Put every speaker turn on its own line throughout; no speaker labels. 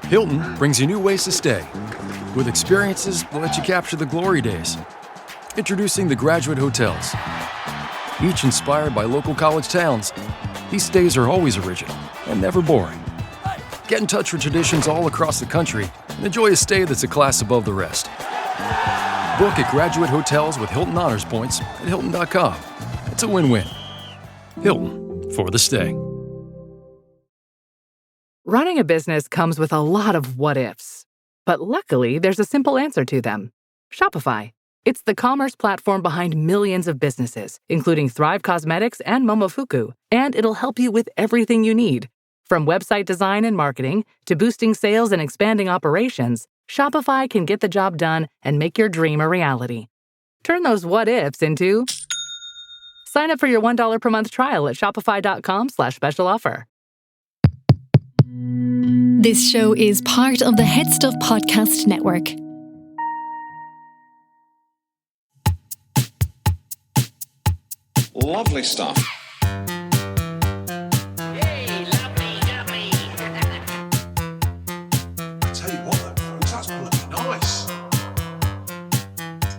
Hilton brings you new ways to stay, with experiences that let you capture the glory days. Introducing the Graduate Hotels. Each inspired by local college towns, these stays are always original and never boring. Get in touch with traditions all across the country and enjoy a stay that's a class above the rest. Book at Graduate Hotels with Hilton Honors Points at Hilton.com. It's a win-win. Hilton, for the stay.
Running a business comes with a lot of what-ifs. But luckily, there's a simple answer to them. Shopify. It's the commerce platform behind millions of businesses, including Thrive Cosmetics and Momofuku. And it'll help you with everything you need. From website design and marketing to boosting sales and expanding operations, Shopify can get the job done and make your dream a reality. Turn those what-ifs into... Sign up for your $1 per month trial at shopify.com/special offer.
This show is part of the HeadStuff podcast network.
Lovely stuff.
Hey, lovely, lovely.
I tell you what, though, folks, that's bloody nice.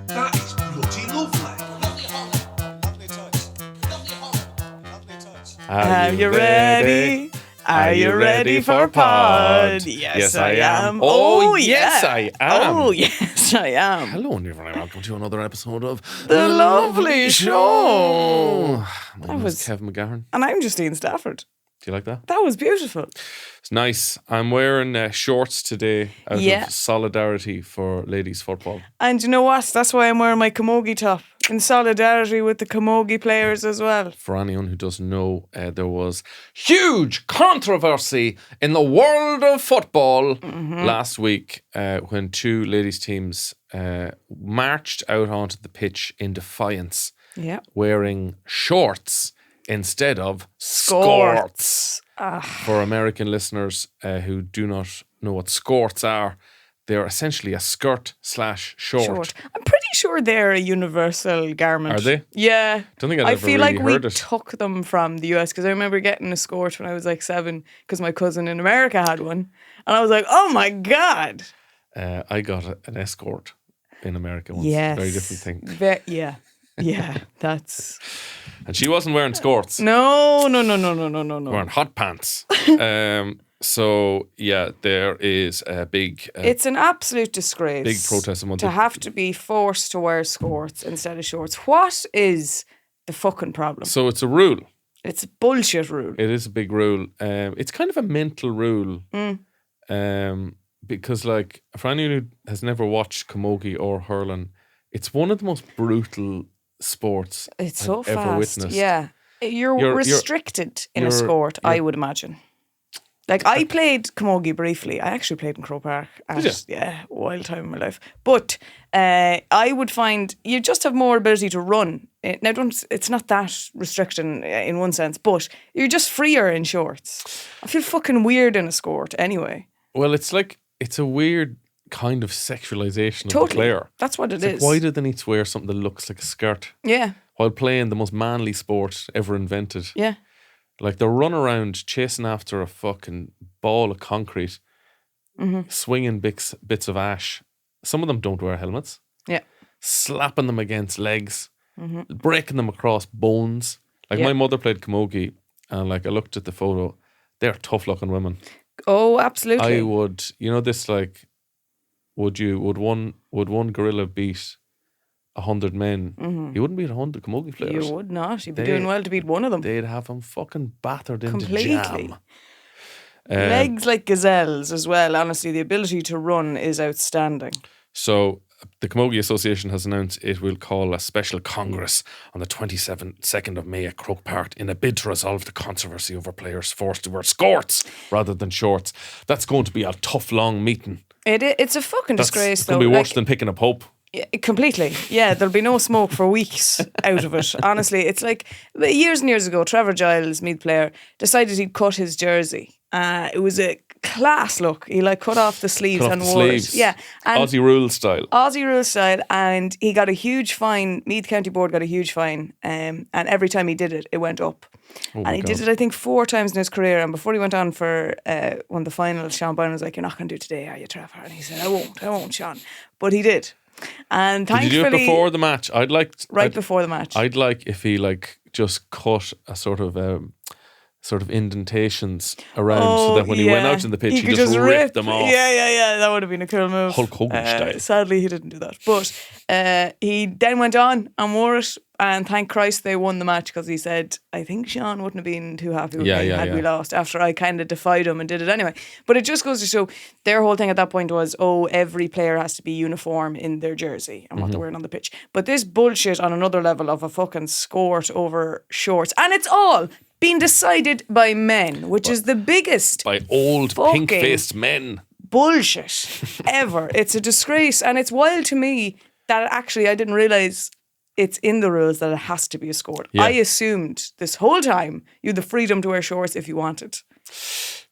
That is bloody lovely.
Lovely Holland. Lovely touch. Lovely Holland. Lovely touch.
Are you ready? Are you ready for pod? Yes, I am.
Oh, yes, I am.
Oh, yes, I am.
Hello and everyone, welcome to another episode of
The Lovely Show.
My name is Kevin McGahern.
And I'm Justine Stafford.
Do you like that?
That was beautiful.
It's nice. I'm wearing shorts today out
Yeah.
of solidarity for ladies football.
And you know what? That's why I'm wearing my camogie top. In solidarity with the camogie players as well.
For anyone who doesn't know, there was huge controversy in the world of football last week when two ladies teams marched out onto the pitch in defiance, wearing shorts instead of skirts. For American listeners who do not know what skirts are, they're essentially a skirt/short.
I'm pretty sure they're a universal garment.
Are they?
Yeah.
Don't think I've
I
ever
feel
really
like we
heard it.
took them from the US because I remember getting a skirt when I was like 7 because my cousin in America had one. And I was like, oh my God.
I got an escort in America once.
Yes.
Very different thing.
Yeah, that's...
And she wasn't wearing skirts.
No.
Wearing hot pants. So, yeah, there is a big...
it's an absolute disgrace.
Big protest among
to have to be forced to wear skirts instead of shorts. What is the fucking problem?
So it's a rule.
It's a bullshit rule.
It is a big rule. It's kind of a mental rule. Because, like, for anyone who has never watched camogie or hurling, it's one of the most brutal sports
It's
I've
so
ever
fast.
witnessed.
Yeah. You're restricted in a sport, I would imagine. Like, I played camogie briefly. I actually played in Croke Park. Yeah, a wild time in my life. But I would find you just have more ability to run. Now, it's not that restriction in one sense, but you're just freer in shorts. I feel fucking weird in a skirt anyway.
Well, it's like, it's a weird kind of sexualization of the player.
That's what it
It's
is.
like, why do they need to wear something that looks like a skirt?
Yeah.
While playing the most manly sport ever invented.
Yeah.
Like, they run around chasing after a fucking ball of concrete, swinging bits of ash. Some of them don't wear helmets.
Yeah.
Slapping them against legs, breaking them across bones. Like, my mother played camogie, and like, I looked at the photo. They're tough looking women.
Oh, absolutely.
I would, this like, would one gorilla beat 100 men? You wouldn't beat 100 camogie players.
You would not. You'd be doing well to beat one of them.
They'd have them fucking battered
Completely.
into jam.
Legs like gazelles as well. Honestly, the ability to run is outstanding.
So the Camogie Association has announced it will call a special congress on the 22nd of May at Croke Park in a bid to resolve the controversy over players forced to wear skirts rather than shorts. That's going to be a tough, long meeting.
It's a fucking disgrace,
It's
though.
going to be worse than picking a pope.
Yeah, completely. Yeah, there'll be no smoke for weeks out of it. Honestly, it's like years and years ago, Trevor Giles, Meath player, decided he'd cut his jersey It was a class look. He like cut off the sleeves
Cut off
and
the
wore
sleeves.
it. Yeah. And
Aussie rule style.
Aussie rule style, and he got a huge fine. Meath County Board got a huge fine, and every time he did it, it went up.
Oh
And he did it, I think, 4 times in his career. And before he went on for one of the finals, Sean Boylan was like, "You're not going to do it today, are you, Trevor?" And he said, I won't, Sean." But he did. And
Did
thankfully,
you do it before the match?
before the match.
I'd like if he like just cut a sort of indentations around so that when he went out in the pitch, he just ripped them off.
Yeah. That would have been a cool move.
Hulk Hogan style.
Sadly, he didn't do that. But he then went on and wore it. And thank Christ they won the match, because he said, I think Sean wouldn't have been too happy with me had we lost, after I kind of defied him and did it anyway. But it just goes to show their whole thing at that point was, every player has to be uniform in their jersey and what they're wearing on the pitch. But this bullshit on another level of a fucking skirt over shorts. And it's all being decided by men, which is the biggest
by old
fucking
pink-faced men.
Bullshit ever. It's a disgrace. And it's wild to me that actually I didn't realise it's in the rules that it has to be a skirt.
Yeah.
I assumed this whole time you had the freedom to wear shorts if you wanted.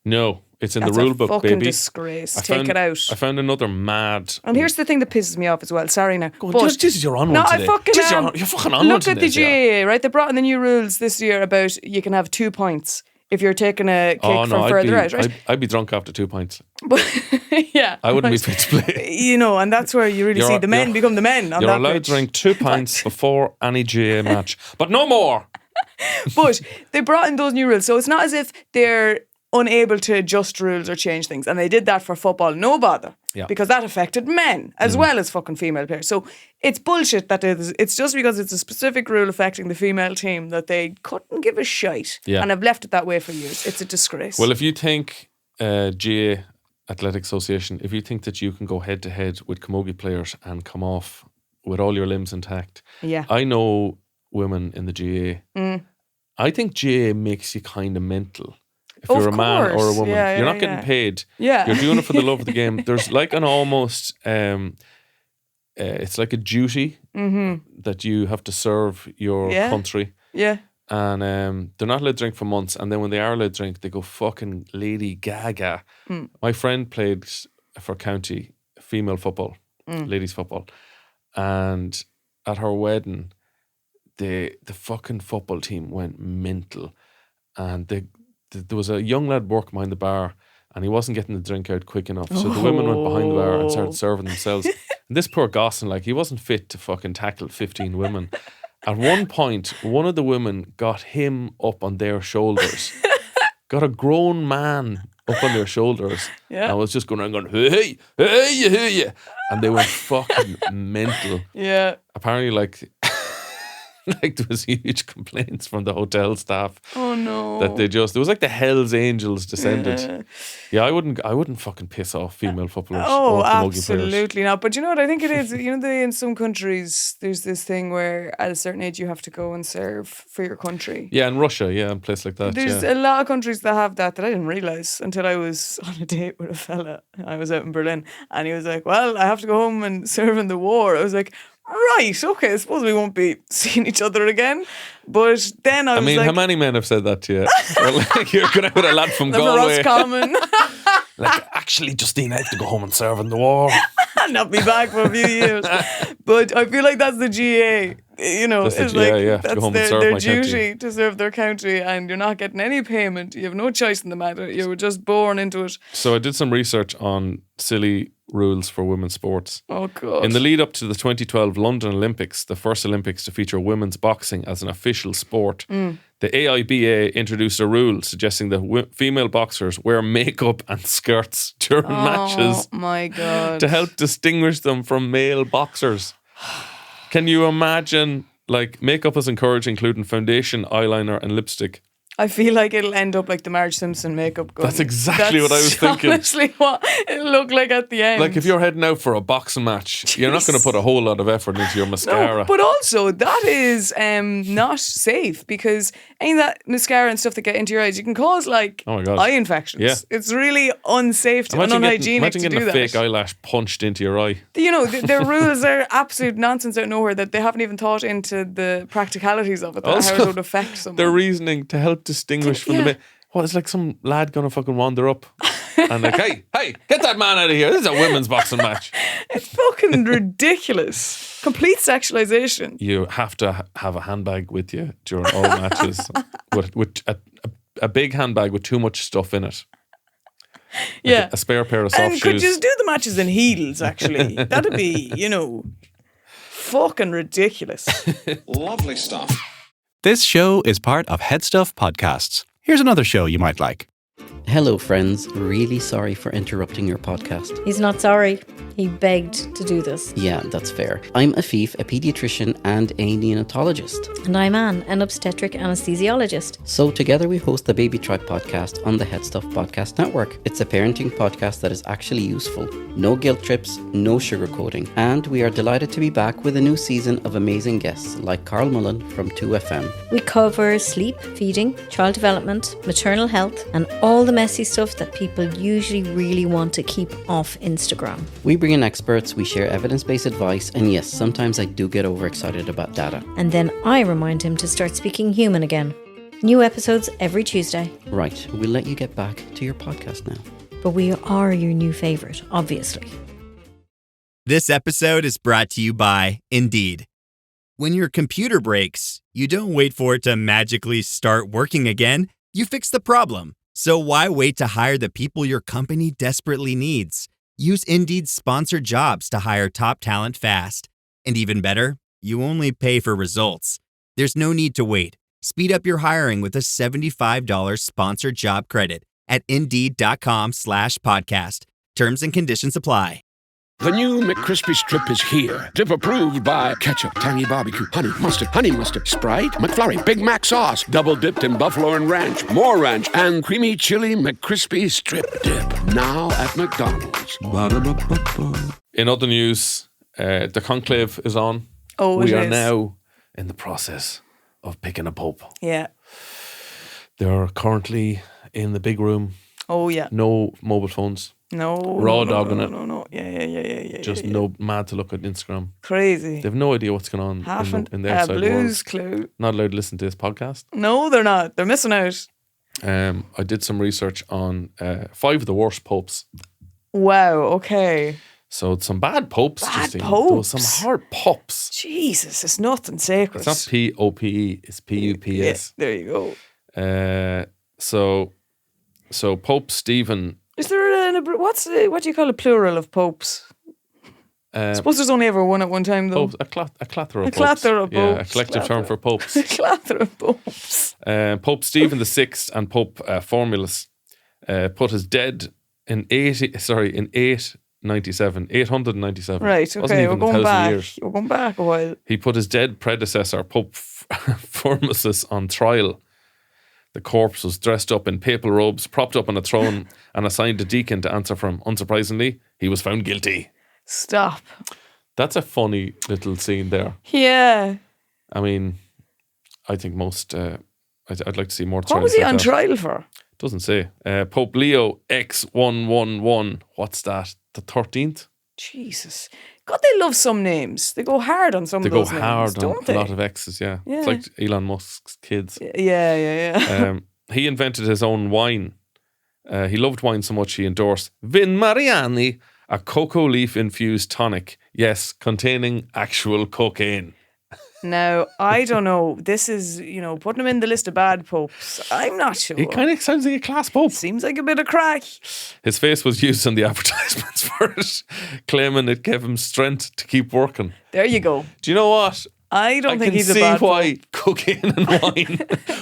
No, it's in
That's
the rule
a
book,
fucking
baby.
disgrace. Take it out.
I found another mad.
And here's the thing that pisses me off as well. Sorry now.
Jesus, you're on
no,
one today.
I fucking
Jesus,
am.
you're fucking on one
Look
today.
at the GAA, right? They brought in the new rules this year about you can have 2 points if you're taking a kick from further out, right?
I'd be drunk after 2 pints.
But yeah,
I wouldn't be fit to play.
You know, and that's where you really see the men become the men. On
You're
that
allowed
pitch.
to drink 2 pints before any GA match, but no more.
But they brought in those new rules, so it's not as if they're unable to adjust rules or change things, and they did that for football, no bother, because that affected men as well as fucking female players. So it's bullshit that it's just because it's a specific rule affecting the female team that they couldn't give a shite and have left it that way for years. It's a disgrace.
Well, if you think GA Athletic Association, if you think that you can go head to head with camogie players and come off with all your limbs intact, I know women in the GA. I think GA makes you kind of mental. If you're a man or a woman, you're not getting paid. Yeah. You're doing it for the love of the game. There's like an almost, it's like a duty that you have to serve your country. Yeah. And they're not allowed to drink for months. And then when they are allowed to drink, they go fucking Lady Gaga. My friend played for county female football, ladies football. And at her wedding, the fucking football team went mental. And there was a young lad working behind the bar, and he wasn't getting the drink out quick enough. So the women went behind the bar and started serving themselves. And this poor Gosson, like, he wasn't fit to fucking tackle 15 women. At one point, one of the women got him up on their shoulders. Got a grown man up on their shoulders. And was just going around going, hey. And they went fucking mental. Yeah. Apparently, like there was huge complaints from the hotel staff. Oh no! That there was like the Hell's Angels descended. Yeah, I wouldn't fucking piss off female footballers.
Oh,
or
absolutely not. But you know what I think it is? You know, in some countries there's this thing where at a certain age you have to go and serve for your country.
Yeah, in Russia, and a place like that.
There's a lot of countries that have that I didn't realise until I was on a date with a fella. I was out in Berlin, and he was like, "Well, I have to go home and serve in the war." I was like, right, okay, I suppose we won't be seeing each other again. But then I was like,
how many men have said that to you? Well, like, you're going out with a lad from Galway.
Roscommon.
Like, actually, Justine, I have to go home and serve in the war.
Not be back for a few years. But I feel like that's the GA. You know,
that's
it's
like
that's their duty to serve their country, and you're not getting any payment. You have no choice in the matter. You were just born into it.
So I did some research on silly rules for women's sports.
Oh God.
In the lead up to the 2012 London Olympics, the first Olympics to feature women's boxing as an official sport, the AIBA introduced a rule suggesting that female boxers wear makeup and skirts during matches.
Oh my God.
To help distinguish them from male boxers. Can you imagine, like, makeup is encouraged, including foundation, eyeliner and lipstick?
I feel like it'll end up like the Marge Simpson makeup gun.
That's exactly what I was thinking.
Honestly, what it'll look like at the end.
Like, if you're heading out for a boxing match, you're not going to put a whole lot of effort into your mascara.
No, but also, that is not safe, because any of that mascara and stuff that get into your eyes, you can cause, like, eye infections. Yeah. It's really unsafe and unhygienic to do that.
Imagine getting a fake eyelash punched into your eye.
You know, their rules are absolute nonsense out of nowhere that they haven't even thought into the practicalities of it, how it would affect someone.
Their reasoning to help distinguish from the What, it's like some lad gonna fucking wander up and like, hey, get that man out of here. This is a women's boxing match.
It's fucking ridiculous. Complete sexualization.
You have to have a handbag with you during all matches with a big handbag with too much stuff in it. Like a spare pair of soft
and
shoes.
could just do the matches in heels, actually. That'd be, fucking ridiculous.
Lovely stuff.
This show is part of HeadStuff Podcasts. Here's another show you might like.
Hello, friends. Really sorry for interrupting your podcast.
He's not sorry. He begged to do this.
Yeah, that's fair. I'm Afif, a paediatrician and a neonatologist.
And I'm Anne, an obstetric anesthesiologist.
So together we host the Baby Tribe podcast on the HeadStuff Podcast Network. It's a parenting podcast that is actually useful. No guilt trips, no sugarcoating. And we are delighted to be back with a new season of amazing guests like Carl Mullen from 2FM.
We cover sleep, feeding, child development, maternal health, and all the messy stuff that people usually really want to keep off Instagram.
We bring in experts, we share evidence-based advice, and yes, sometimes I do get overexcited about data.
And then I remind him to start speaking human again. New episodes every Tuesday.
Right, we'll let you get back to your podcast now.
But we are your new favourite, obviously.
This episode is brought to you by Indeed. When your computer breaks, you don't wait for it to magically start working again. You fix the problem. So why wait to hire the people your company desperately needs? Use Indeed's sponsored jobs to hire top talent fast. And even better, you only pay for results. There's no need to wait. Speed up your hiring with a $75 sponsored job credit at Indeed.com/podcast. Terms and conditions apply.
The new McCrispy Strip is here. Dip approved by ketchup, tangy barbecue, honey mustard, Sprite, McFlurry, Big Mac sauce, double dipped in buffalo and ranch, more ranch, and creamy chili McCrispy Strip Dip. Now at McDonald's. Ba-da-ba-ba-ba.
In other news, the conclave is on.
Oh,
we are now in the process of picking a pope.
Yeah.
They're currently in the big room.
Oh, yeah.
No mobile phones.
No.
Raw dogging it.
No. Yeah.
Just no mad to look at Instagram.
Crazy.
They have no idea what's going on in their side
Blues
world.
Clue.
Not allowed to listen to this podcast.
No, they're not. They're missing out.
I did some research on 5 of the worst popes.
Wow, okay.
So some bad popes.
Bad
There
popes?
was some hard pops.
Jesus, it's nothing sacred.
It's not P-O-P-E, it's P-U-P-S.
Yeah, there you
go. So Pope Stephen...
Is there what do you call a plural of popes? I suppose there's only ever one at one time, though.
Popes, a clatter of popes.
A clatter of popes.
Yeah, a collective term for popes.
A clatter of popes.
Pope Stephen VI and Pope Formulus put his dead in 897.
Right, okay, we're going back. We're going back a while.
He put his dead predecessor, Pope Formulus, on trial. The corpse was dressed up in papal robes, propped up on a throne, and assigned a deacon to answer for him. Unsurprisingly, he was found guilty.
Stop.
That's a funny little scene there.
Yeah.
I mean, I think most... I'd like to see more trials.
What was he
like
on
that.
trial for?
Doesn't say. Pope Leo X111. What's that? The 13th?
Jesus. God, they love some names. They go hard on some of those names.
They go hard on
don't they?
a lot of X's, yeah. It's like Elon Musk's kids.
Yeah.
He invented his own wine. He loved wine so much he endorsed Vin Mariani, a cocoa leaf infused tonic. Yes, containing actual cocaine.
Now, I don't know. This is, putting him in the list of bad popes. I'm not sure.
He kind of sounds like a class pope.
Seems like a bit of crack.
His face was used in the advertisements for it, claiming it gave him strength to keep working.
There you go.
Do you know what?
I don't think he's a bad
pope. I
pope.
can see why cocaine and wine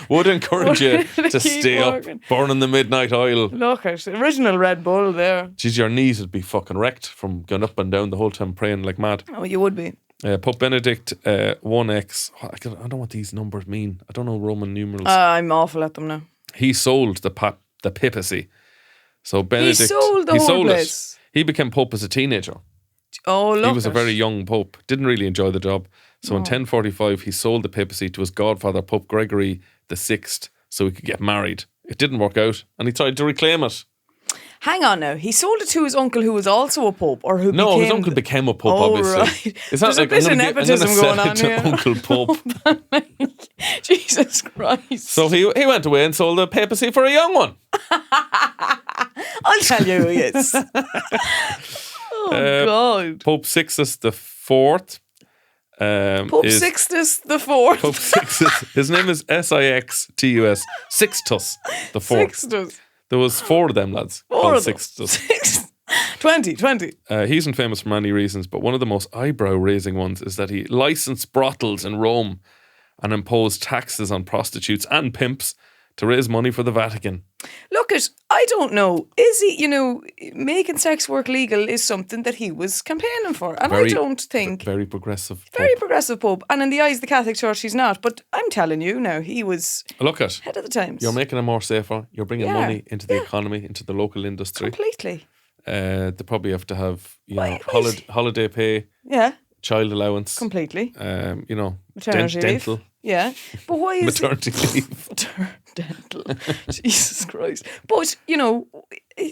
would encourage you to stay
working.
up, burning the midnight oil.
Look at original Red Bull there.
Geez, your knees would be fucking wrecked from going up and down the whole time praying like mad.
Oh, you would be.
Pope Benedict 1X. I don't know what these numbers mean. I don't know Roman numerals.
I'm awful at them now.
He sold the papacy. So Benedict,
he sold the whole place.
He became pope as a teenager.
Oh, look.
He was a very young pope. Didn't really enjoy the job. So in 1045, he sold the papacy to his godfather, Pope Gregory VI, so he could get married. It didn't work out, and he tried to reclaim it.
Hang on now. He sold it to his uncle who was also a pope, or who
No,
became
his uncle became a pope, obviously.
Right.
It's not
There's
like
a bit of
I'm
nepotism
gonna
going
sell
on
it to
here.
Uncle Pope.
Jesus Christ.
So he went away and sold the papacy for a young one.
I'll tell you who he is. God.
Pope Sixtus the Fourth.
Pope Sixtus the Fourth.
Pope Sixtus. His name is Sixtus. Sixtus the Fourth.
Sixtus.
There was 4 of them lads called Sixtus.
20.
He's not famous for many reasons, but one of the most eyebrow-raising ones is that he licensed brothels in Rome and imposed taxes on prostitutes and pimps to raise money for the Vatican.
Look, I don't know. Is he, making sex work legal is something that he was campaigning for. And I don't think...
Very progressive.
Very progressive Pope. And in the eyes of the Catholic Church, he's not. But I'm telling you now, he was head of the times.
You're making it more safer. You're bringing money into the economy, into the local industry.
Completely.
They probably have to have, holiday pay.
Yeah.
Child allowance.
Completely.
Maternity dental.
Leave. Yeah. But why is
maternity leave?
Dental. Jesus Christ. But,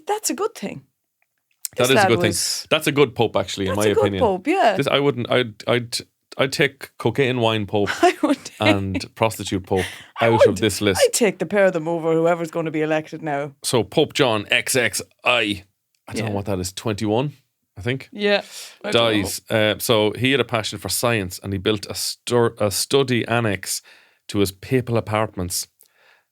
that's a good thing.
That is a good thing. That's a good Pope, actually, in my opinion.
That's a good Pope, yeah.
I wouldn't. I'd take cocaine wine Pope and prostitute Pope out of this list.
I'd take the pair of them over whoever's going to be elected now.
So Pope John XXI, I don't know what that is, 21, I think.
Yeah.
Dies. So he had a passion for science and he built a study annex to his papal apartments.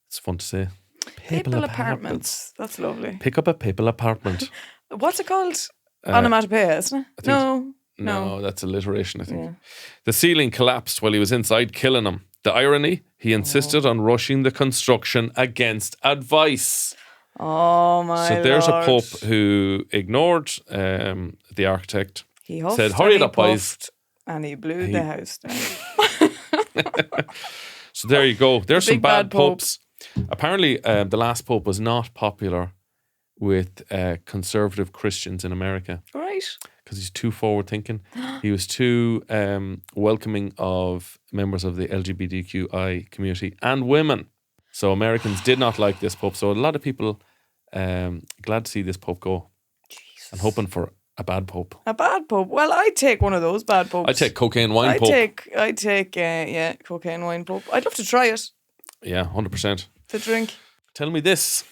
It's fun to say.
Papal apartments. That's lovely.
Pick up a papal apartment.
What's it called? Onomatopoeia, isn't it?
No, that's alliteration, I think.
Yeah.
The ceiling collapsed while he was inside killing him. The irony, he insisted on rushing the construction against advice.
Oh my
So there's
Lord.
a pope who ignored the architect.
He huffed
said, hurry it
and
up, boys.
And he blew the house down.
So there you go. There's some bad
pope.
popes. Apparently, the last pope was not popular with conservative Christians in America.
Right.
Because he's too forward thinking. He was too welcoming of members of the LGBTQI community and women. So Americans did not like this pope. So a lot of people glad to see this pope go. Jesus. And hoping for a bad pope.
A bad pope? Well, I'd take one of those bad popes.
I'd take cocaine wine pope.
I'd take cocaine wine pope. I'd love to try it.
Yeah, 100%.
To drink.
Tell me this,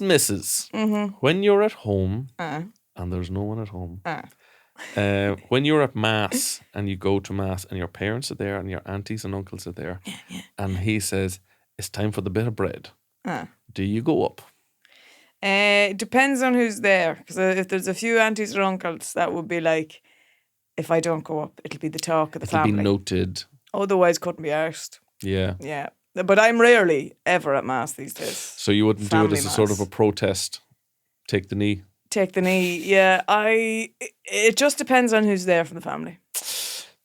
missus.
Mm-hmm.
When you're at home and there's no one at home, when you're at Mass and you go to Mass and your parents are there and your aunties and uncles are there, and he says, it's time for the bit of bread. Do you go up?
It depends on who's there. Because if there's a few aunties or uncles, that would be like, if I don't go up, it'll be the talk of the family.
It'll be noted.
Otherwise, couldn't be arsed.
Yeah.
Yeah. But I'm rarely ever at Mass these days.
So you wouldn't do it as a sort of a protest? Take the knee?
Take the knee, yeah. It just depends on who's there from the family.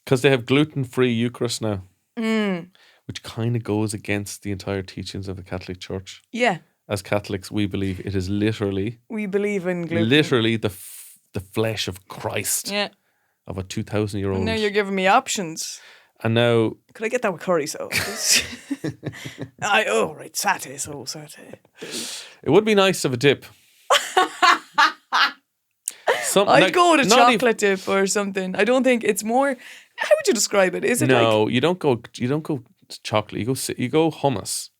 Because they have gluten-free Eucharist now. Which kind of goes against the entire teachings of the Catholic Church.
Yeah.
As Catholics, we believe it is literally...
We believe in gluten.
Literally the flesh of Christ.
Yeah.
Of a 2,000-year-old.
And now you're giving me options.
And now...
Could I get that with curry sauce? Right, satay.
It would be nice to have a dip.
I'd go with a chocolate dip or something. I don't think it's more... How would you describe it? Is it
No, you don't go chocolate. You go hummus.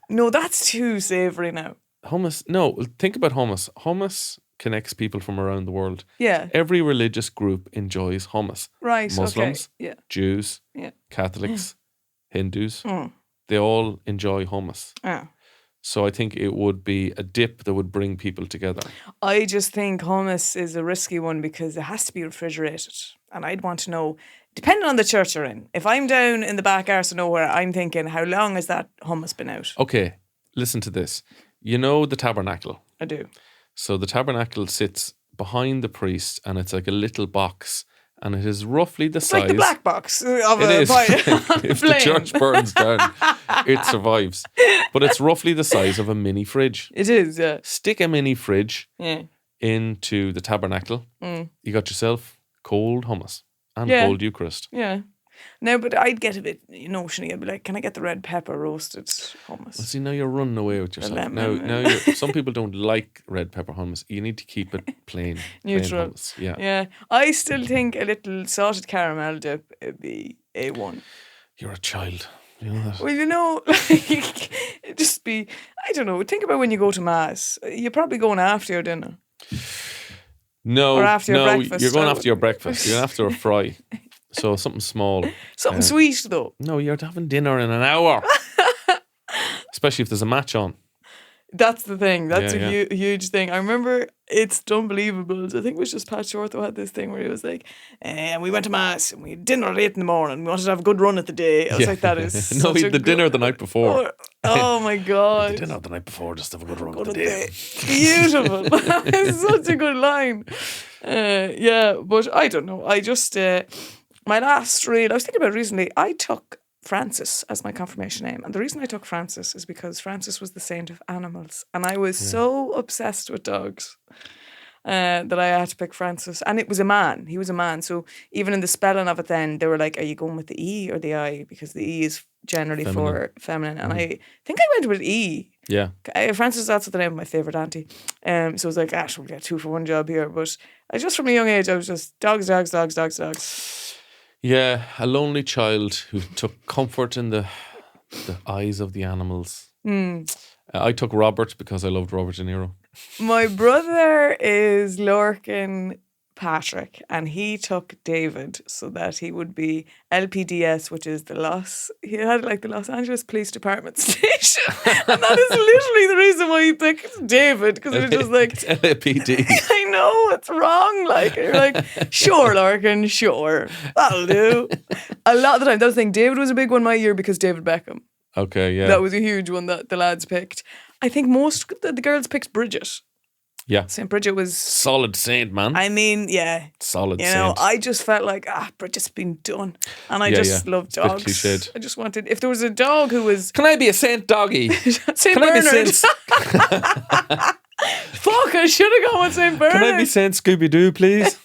No, that's too savoury now.
Hummus. No, think about hummus. Hummus connects people from around the world.
Yeah.
Every religious group enjoys hummus.
Right.
Muslims,
okay. Yeah.
Jews,
yeah.
Catholics, Hindus. They all enjoy hummus.
Yeah.
So I think it would be a dip that would bring people together.
I just think hummus is a risky one because it has to be refrigerated. And I'd want to know, depending on the church you're in, if I'm down in the back arse of nowhere, I'm thinking, how long has that hummus been out?
Okay, listen to this. You know the tabernacle?
I do. So
the tabernacle sits behind the priest and it's like a little box. And it is roughly the size...
like the black box of
If the church burns down, it survives. But it's roughly the size of a mini fridge.
It is, yeah.
Stick a mini fridge into the tabernacle. You got yourself cold hummus and cold Eucharist.
Yeah. No, but I'd get a bit notiony. I'd be like, can I get the red pepper roasted hummus?
Well, see, now you're running away with yourself.
lemon.
Now some people don't like red pepper hummus. You need to keep it plain.
Neutral.
Plain hummus. Yeah.
Yeah. I still think a little salted caramel dip would be A1.
You're a child. You know that?
Well, like, it'd just be, I don't know, think about when you go to Mass. You're probably going after your dinner.
No,
Or after your breakfast.
you're going after your breakfast. You're after a fry. So something small.
Something sweet, though.
No, you're having dinner in an hour. Especially if there's a match on.
That's the thing. That's
Yeah,
a huge thing. I remember it's unbelievable. I think it was just Pat Shorthoe had this thing where he was like, and we went to Mass and we had dinner at 8 in the morning. We wanted to have a good run at the day. I was like, that is
No,
such
he
a
had the dinner the night before.
Oh my God.
The dinner the night before, just have a good run of the day.
Beautiful. It's such a good line. Yeah, but I don't know. I just, my last reel, I was thinking about it recently, I took Francis as my confirmation name. And the reason I took Francis is because Francis was the saint of animals. And I was so obsessed with dogs that I had to pick Francis. And it was a man. He was a man. So even in the spelling of it then, they were like, are you going with the E or the I? Because the E is generally for feminine. And I think I went with E.
Yeah.
Francis is also the name of my favourite auntie. So I was like, we'll get 2 for 1 job here. But I just from a young age, I was just dogs.
Yeah, a lonely child who took comfort in the eyes of the animals. I took Robert because I loved Robert De Niro.
My brother is Lorcan Patrick, and he took David so that he would be LPDS, which is he had like the Los Angeles Police Department station. And that is literally the reason why he picked David, because it was just like,
it's LAPD.
I know, it's wrong. Like, you're like, sure, Lorcan, sure, that'll do. A lot of the time, that was the thing, David was a big one my year because David Beckham.
Okay, yeah.
That was a huge one that the lads picked. I think most the girls picked Bridget.
Yeah.
St. Bridget was...
Solid saint, man.
I mean, yeah.
Solid saint.
You know, I just felt like, Bridget's been done. And I just love dogs.
It's a bit cliched.
I just wanted... If there was a dog who was...
Can I be a Saint Doggy?
St. Bernard. Fuck, I should have gone with St. Bernard.
Can I be Saint Scooby-Doo, please?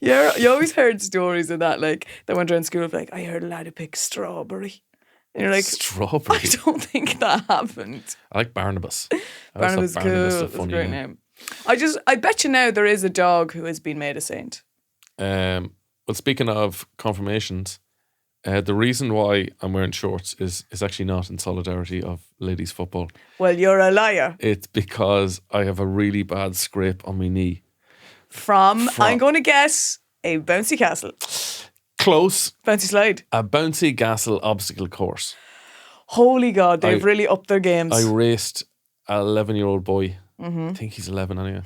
Yeah, you always heard stories of that, like, that went around school of like, I heard a lad who picked Strawberry. And you're like,
Strawberry?
I don't think that happened.
I like Barnabas.
Barnabas is cool. That's a great name. I bet you now there is a dog who has been made a saint.
Well, speaking of confirmations, the reason why I'm wearing shorts is actually not in solidarity of ladies football.
Well, you're a liar.
It's because I have a really bad scrape on my knee.
From I'm going to guess, a bouncy castle.
Close.
Bouncy slide.
A bouncy castle obstacle course.
Holy God, they've really upped their games.
I raced an 11-year-old boy.
Mm-hmm.
I think he's 11 anyway.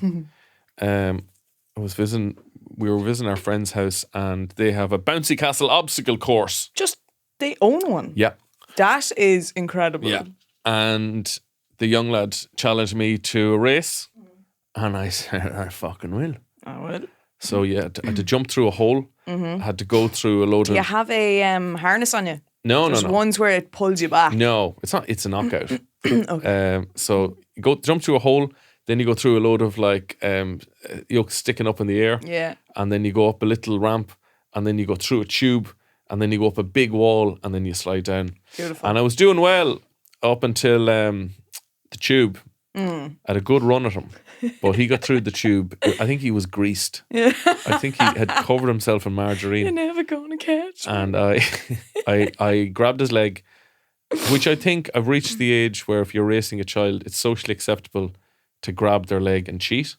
We were visiting our friend's house and they have a bouncy castle obstacle course.
Just, they own one.
Yeah.
That is incredible.
Yeah. And the young lad challenged me to a race and I said, I fucking will.
I will.
So yeah, I had to jump through a hole. I had to go through a load of...
Do you have a harness on you?
No.
There's ones where it pulls you back.
No, it's not. It's a knockout.
Okay.
So you jump through a hole, then you go through a load of like yolks sticking up in the air.
Yeah.
And then you go up a little ramp, and then you go through a tube, and then you go up a big wall, and then you slide down.
Beautiful.
And I was doing well up until the tube. I had a good run at him, but he got through the tube. I think he was greased.
Yeah.
I think he had covered himself in margarine.
You're never going to catch me.
And I grabbed his leg, which I think I've reached the age where if you're racing a child, it's socially acceptable to grab their leg and cheat.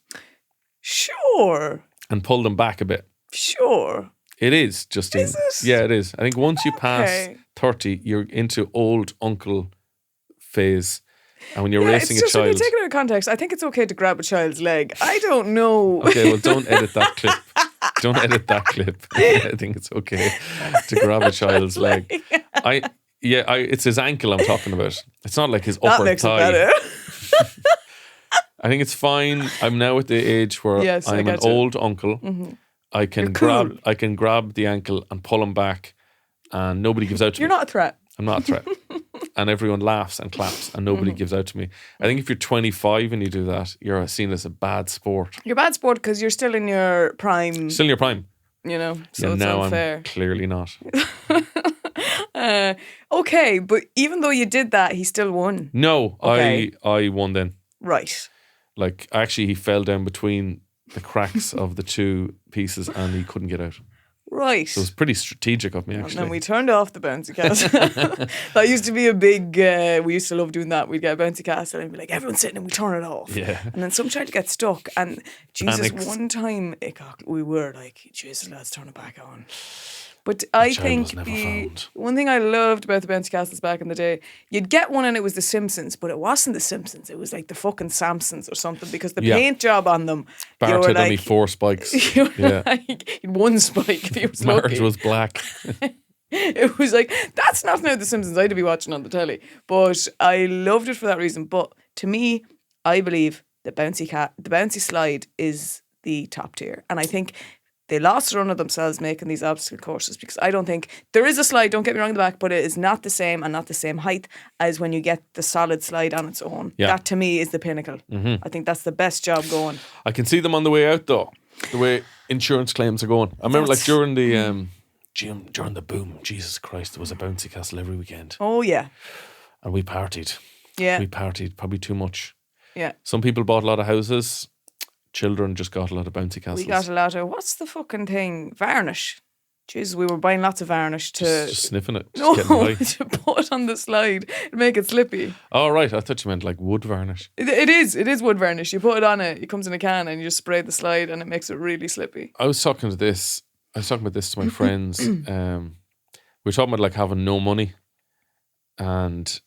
Sure.
And pull them back a bit.
Sure.
It is, Justine.
Is it?
Yeah, it is. I think once you pass 30, you're into old uncle phase. And when you're racing
it's just,
a child...
when you take it out of context, I think it's okay to grab a child's leg. I don't know.
Okay, well, don't edit that clip. Don't edit that clip. I think it's okay to grab a child's leg. It's his ankle I'm talking about. It's not like his upper
that makes
thigh.
It better.
I think it's fine. I'm now at the age where I'm an old uncle. Mm-hmm. I can grab the ankle and pull him back, and nobody gives out to me.
You're not a threat.
I'm not a threat. And everyone laughs and claps and nobody gives out to me. I think if you're 25 and you do that, you're seen as a bad sport.
You're a bad sport because you're still in your prime.
Still in your prime.
you know, so
Yeah,
it's
now
unfair.
I'm clearly not.
Okay, but even though you did that, he still won.
No,
Okay.
I won then.
Right.
Like, actually, he fell down between the cracks of the two pieces and he couldn't get out.
Right.
So it was pretty strategic of me,
And
actually.
then we turned off the bouncy castle. That used to be a big, we used to love doing that. We'd get a bouncy castle and be like, everyone's sitting and we turn it off.
Yeah.
And then some child would get stuck. And Jesus,
Panics.
one time we were like, Jesus, let's turn it back on. But I
child
think
was never
the
found.
one thing I loved about the bouncy castles back in the day, you'd get one and it was the Simpsons, but it wasn't the Simpsons. It was like the fucking Samsons or something, because the
Yeah.
paint job on them,
Bart
you were
had only
like,
4 spikes.
you were
Yeah.
like, you'd one spike if he was
Marge
lucky.
was black.
It was like, that's not now the Simpsons I'd be watching on the telly. But I loved it for that reason. But to me, I believe the bouncy slide is the top tier. And I think they lost a run of themselves making these obstacle courses, because I don't think there is a slide, don't get me wrong, in the back, but it is not the same and not the same height as when you get the solid slide on its own.
Yeah.
That to me is the pinnacle. I think that's the best job going.
I can see them on the way out, though. The way insurance claims are going. I remember, like, during the during the boom, Jesus Christ, there was a bouncy castle every weekend.
Oh, yeah.
And we partied.
Yeah.
We partied probably too much.
Yeah.
Some people bought a lot of houses. Children just got a lot of bouncy castles.
We got a lot of, what's the fucking thing? Varnish. Jeez, we were buying lots of varnish to...
Just sniffing it.
No,
Just getting high.
to put on the slide and make it slippy.
Oh, right. I thought you meant like wood varnish.
It is wood varnish. You put it on it comes in a can and you just spray the slide and it makes it really slippy.
I was talking about this to my friends. We were talking about like having no money, and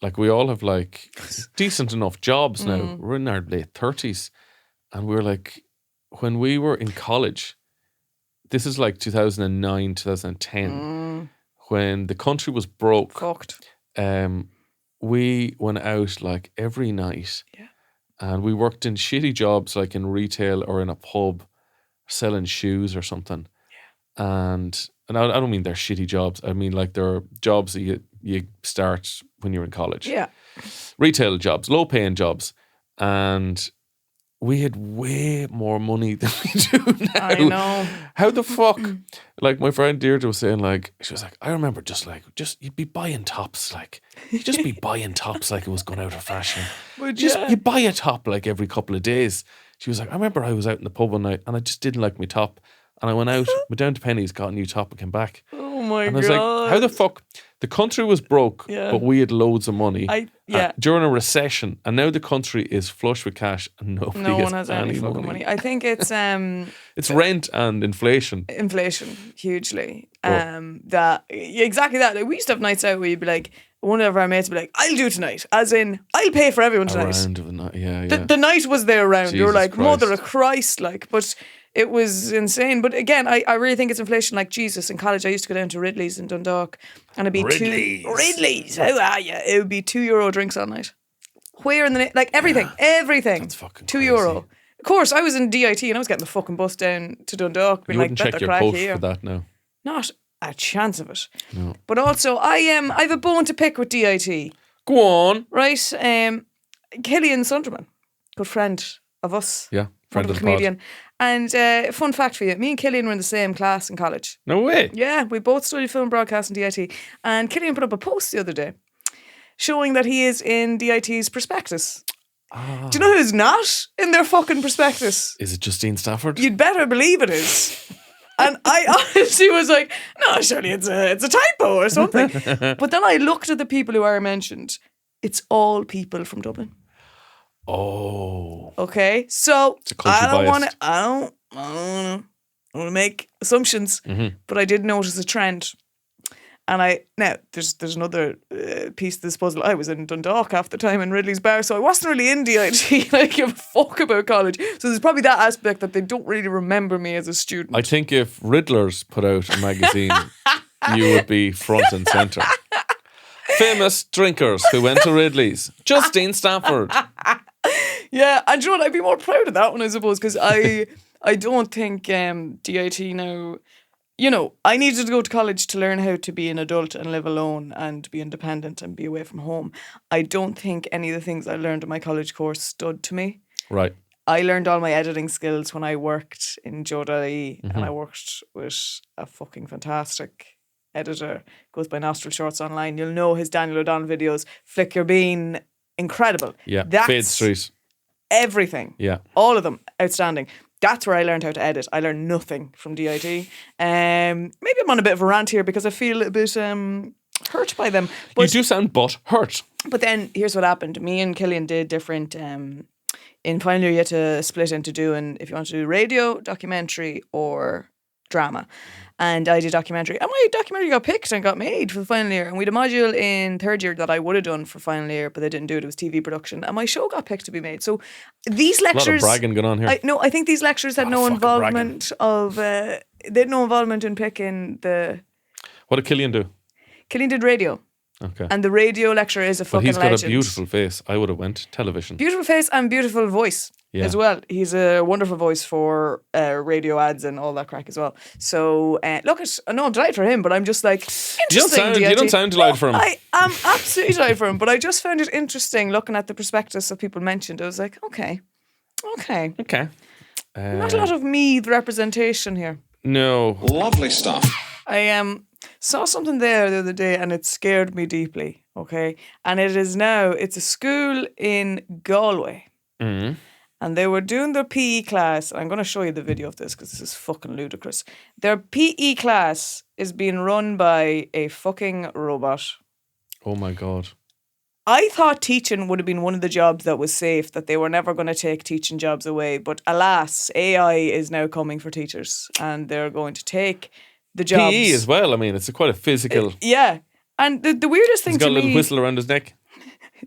like we all have like decent enough jobs now. We're in our late 30s, and we were like, when we were in college, this is like 2009, 2010, when the country was broke.
Fucked.
We went out like every night, and we worked in shitty jobs like in retail or in a pub, selling shoes or something. And I don't mean they're shitty jobs. I mean like they're jobs that you start when you're in college.
Yeah.
Retail jobs, low paying jobs. And we had way more money than we do now.
I know.
How the fuck? Like my friend Deirdre was saying, like, she was like, I remember just you'd be buying tops, like, you'd just be buying tops like it was going out of fashion.
But
You buy a top like every couple of days. She was like, I remember I was out in the pub one night and I just didn't like my top. And I went out, went down to Penny's, got a new top and came back.
Oh my God.
And I was like, how the fuck? The country was broke, but we had loads of money during a recession. And now the country is flush with cash and nobody
No one has any fucking
money.
money. I think it's
It's rent and inflation.
Inflation, hugely. Exactly that. Like, we used to have nights out where you'd be like, one of our mates would be like, I'll do tonight. As in, I'll pay for everyone tonight.
Round of the night, yeah.
The night was there round. You were
Jesus
like,
Christ.
mother of Christ, like, but it was insane. But again, I really think it's inflation. Like, Jesus, in college, I used to go down to Ridley's in Dundalk, and it'd be Ridley's, how are you? It would be €2 drinks all night. Where in the like everything.
That's fucking
€2. Of course, I was in DIT and I was getting the fucking bus down to Dundalk, being
You
like,
wouldn't
bet
check
the
your
crack
post
here.
for that now.
Not a chance of it.
No.
But also, I have a bone to pick with DIT.
Go on.
Right, Killian Sunderman, good friend of us.
Yeah, friend
wonderful
of the
comedian.
pod.
And fun fact for you, me and Killian were in the same class in college.
No way.
Yeah, we both studied film broadcast in DIT. And Killian put up a post the other day showing that he is in DIT's prospectus. Do you know who's not in their fucking prospectus?
Is it Justine Stafford?
You'd better believe it is. And I honestly was like, no, surely it's a typo or something. But then I looked at the people who are mentioned. It's all people from Dublin.
Oh.
Okay, so
It's a culture
I don't
biased.
want to make assumptions, but I did notice a trend. And there's another piece of this puzzle. I was in Dundalk half the time in Ridley's Bar, so I wasn't really in DIT. I give a fuck about college. So there's probably that aspect that they don't really remember me as a student.
I think if Riddlers put out a magazine, you would be front and centre. Famous drinkers who went to Ridley's. Justine Stafford.
Yeah, and you know what? I'd be more proud of that one, I suppose, because I don't think DIT now... You know, I needed to go to college to learn how to be an adult and live alone and be independent and be away from home. I don't think any of the things I learned in my college course stood to me.
Right.
I learned all my editing skills when I worked in Jodai, and I worked with a fucking fantastic editor. Goes by Nostril Shorts online. You'll know his Daniel O'Donnell videos. Flick Your Bean, incredible.
Yeah,
that's
Fade Street.
Everything.
Yeah.
All of them, outstanding. That's where I learned how to edit. I learned nothing from DIT. Maybe I'm on a bit of a rant here because I feel a bit hurt by them. But,
you do sound hurt.
But then here's what happened. Me and Killian did different... in final year, you had to split into doing, if you want to do radio, documentary, or drama. And I did documentary. And my documentary got picked and got made for the final year. And we had a module in third year that I would have done for final year, but they didn't do it. It was TV production. And my show got picked to be made. So these lectures...
A lot of bragging going on here.
I think these lectures had no involvement they had no involvement in picking the...
What did Killian do?
Killian did radio.
Okay.
And the radio lecturer is a fucking legend.
But he's got a beautiful face. I would have went television.
Beautiful face and beautiful voice as well. He's a wonderful voice for radio ads and all that crack as well. So, look, I'm delighted for him, but I'm just like, interesting.
You don't sound delighted for him.
I am absolutely delighted for him, but I just found it interesting looking at the prospectus that people mentioned. I was like, okay. Not a lot of Meath representation here.
No.
Lovely stuff.
I saw something there the other day and it scared me deeply, okay? And it's a school in Galway.
Mm-hmm.
And they were doing their PE class. I'm going to show you the video of this because this is fucking ludicrous. Their PE class is being run by a fucking robot.
Oh my God.
I thought teaching would have been one of the jobs that was safe, that they were never going to take teaching jobs away. But alas, AI is now coming for teachers and they're going to take the jobs.
PE as well. I mean, it's quite a physical...
yeah. And the weirdest thing
He's got
to
a little
me...
whistle around his neck.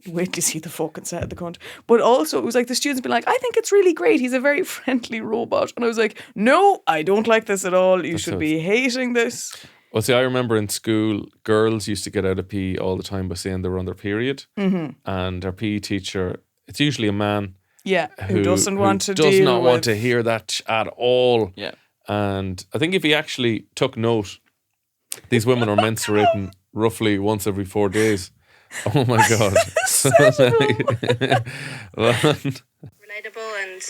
Wait to see the fucking set of the cunt. But also, it was like the students being like, I think it's really great. He's a very friendly robot. And I was like, no, I don't like this at all. You should be hating this.
Well, see, I remember in school, girls used to get out of PE all the time by saying they were on their period. Mm-hmm. And our PE teacher, it's usually a man.
Yeah, who doesn't want to
does not want to hear that at all.
Yeah.
And I think if he actually took note, these women are menstruating roughly once every 4 days. Oh my God.
Relatable, and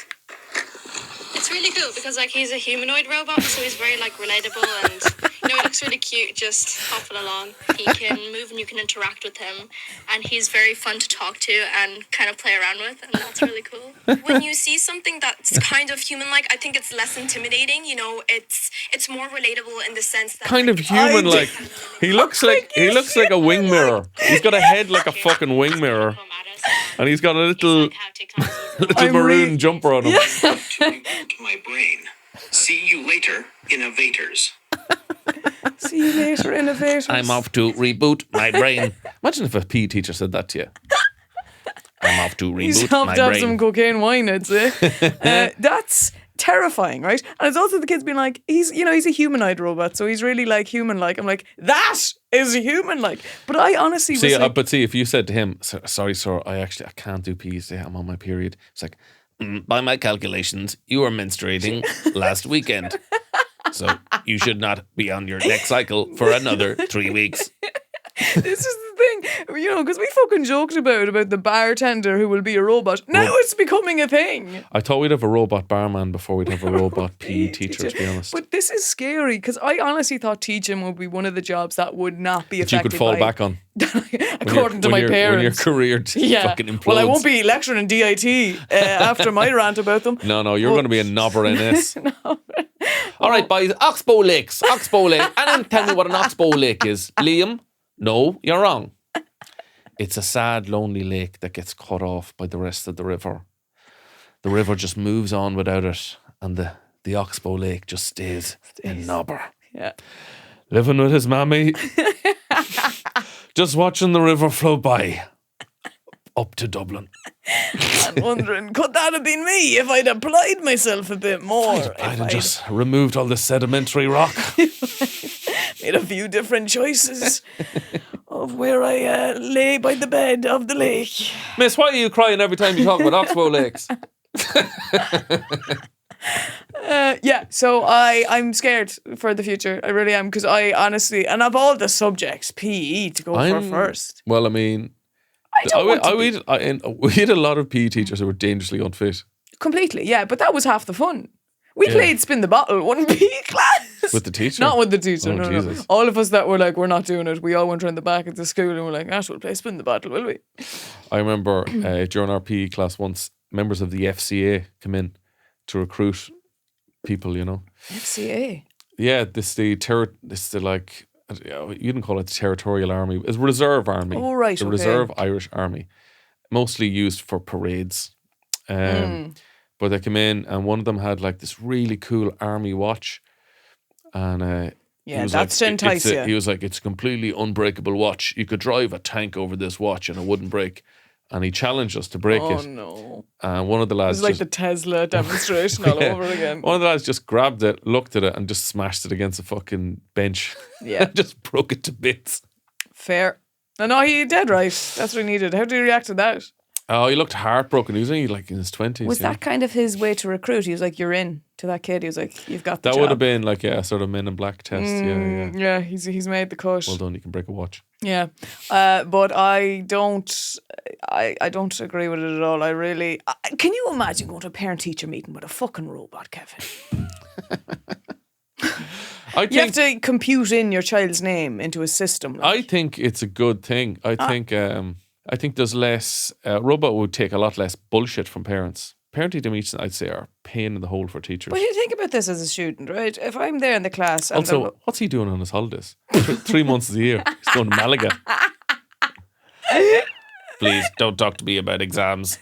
it's really cool because like he's a humanoid robot, so he's very like relatable, and you know he looks really cute just hopping along. He can move and you can interact with him, and he's very fun to talk to and kind of play around with, and that's really cool. When you see something that's kind of human-like, I think it's less intimidating. You know, it's more relatable in the sense that
kind of human-like. He looks like a wing mirror. He's got a head like a fucking wing mirror, and he's got a little maroon jumper on him.
My brain. See you later, innovators.
See you later, innovators.
I'm off to reboot my brain. Imagine if a PE teacher said that to you. I'm off to reboot my brain.
To have some cocaine wine, I'd say. That's terrifying, right? And it's also the kids being like, he's a humanoid robot, so he's really like human-like. I'm like, that is human-like. But I honestly was like...
But see, if you said to him, sorry, sir, I can't do PE today, I'm on my period. It's like, by my calculations, you were menstruating last weekend. So you should not be on your next cycle for another 3 weeks.
This is the thing, because we fucking joked about the bartender who will be a robot. Now it's becoming a thing.
I thought we'd have a robot barman before we'd have a robot PE teacher, to be honest.
But this is scary, because I honestly thought teaching would be one of the jobs that would not be affected by...
you could fall back on.
According to my parents.
When your career fucking implodes.
Well, I won't be lecturing in DIT after my rant about them.
No, you're going to be a knobber in this. All right, boys, Oxbow Lake. And then tell me what an Oxbow Lake is. Liam? No, you're wrong. It's a sad, lonely lake that gets cut off by the rest of the river. The river just moves on without it, and the Oxbow Lake just stays in Nobber.
Yeah.
Living with his mammy. Just watching the river flow by. Up to Dublin.
I'm wondering, could that have been me if I'd applied myself a bit more?
I'd just removed all the sedimentary rock.
Made a few different choices of where I lay by the bed of the lake.
Miss, why are you crying every time you talk about Oxbow Lakes?
So I'm scared for the future. I really am, because I honestly, and of all the subjects, PE to go for first.
Well, I mean, we had a lot of PE teachers who were dangerously unfit.
completely, yeah. But that was half the fun. We played spin the bottle, one PE class.
With the teacher?
Not with the teacher,
Oh,
no.
Jesus.
All of us that were like, we're not doing it. We all went around the back of the school and we're like, we'll play spin the bottle, will we?
I remember during our PE class once, members of the FCA come in to recruit people, you know.
FCA?
Yeah, you didn't call it the Territorial Army. It's Reserve Army.
Oh, right,
The
okay.
Reserve Irish Army. Mostly used for parades. But they came in and one of them had like this really cool army watch. And
that's to entice you.
He was like, it's a completely unbreakable watch. You could drive a tank over this watch and it wouldn't break. And he challenged us to break it.
Oh, no.
And one of the lads
It was like the Tesla demonstration all over again.
One of the lads just grabbed it, looked at it, and just smashed it against a fucking bench.
Yeah.
Just broke it to bits.
Fair. No, he did right. That's what he needed. How did he react to that?
Oh, he looked heartbroken. He was only like in his 20s.
Was that kind of his way to recruit? He was like, you're in to that kid. He was like, you've got the
That
job.
would have been like a sort of Men in Black test. Yeah.
He's made the cut.
Well done, you can break a watch.
Yeah. But I don't agree with it at all. I really... can you imagine going to a parent-teacher meeting with a fucking robot, Kevin? You have to compute in your child's name into a system. Like.
I think it's a good thing. I think there's less... robot would take a lot less bullshit from parents. Parent-teacher meetings, I'd say, are a pain in the hole for teachers.
But you think about this as a student, right? If I'm there in the class...
Also, what's he doing on his holidays? 3 months of the year. He's going to Malaga. Please, don't talk to me about exams.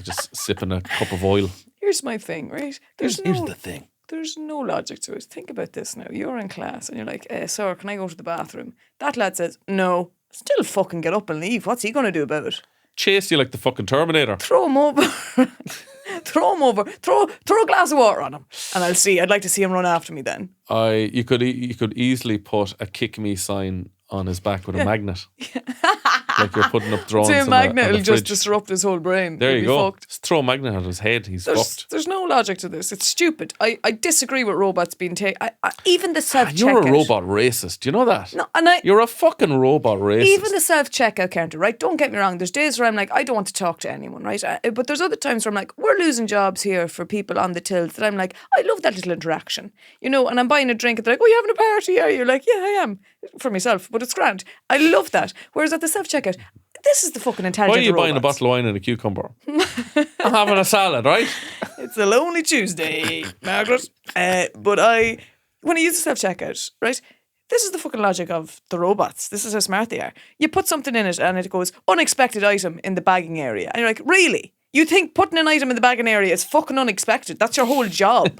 Just sipping a cup of oil.
Here's my thing, right?
Here's the thing.
There's no logic to it. Think about this now. You're in class and you're like, sir, can I go to the bathroom? That lad says, no. Still fucking get up and leave. What's he going to do about it?
Chase you like the fucking Terminator.
Throw him over. Throw him over. Throw a glass of water on him. And I'd like to see him run after me then.
You could easily put a kick me sign on his back with a magnet. Like you're putting up drawings.
So a magnet will just
fridge.
disrupt his whole brain.
There
He'll
you
be
go.
fucked.
Just throw a magnet at his head. He's fucked.
There's no logic to this. It's stupid. I disagree with robots being taken. Even the self-checkout.
You're a robot racist. Do you know that?
No, and
you're a fucking robot racist.
Even the self-checkout counter, right? Don't get me wrong. There's days where I'm like, I don't want to talk to anyone, right? But there's other times where I'm like, we're losing jobs here for people on the tills that I'm like, I love that little interaction. You know, and I'm buying a drink and they're like, oh, you having a party? Are you? Like, yeah, I am. For myself, but it's grand. I love that. Whereas at the self-checkout, this is the fucking intelligent
Why are you
robots.
buying a bottle of wine and a cucumber? I'm having a salad, right?
It's a lonely Tuesday, Margaret. But when I use the self-checkout, right, this is the fucking logic of the robots. This is how smart they are. You put something in it and it goes, unexpected item in the bagging area. And you're like, really? You think putting an item in the bagging area is fucking unexpected? That's your whole job.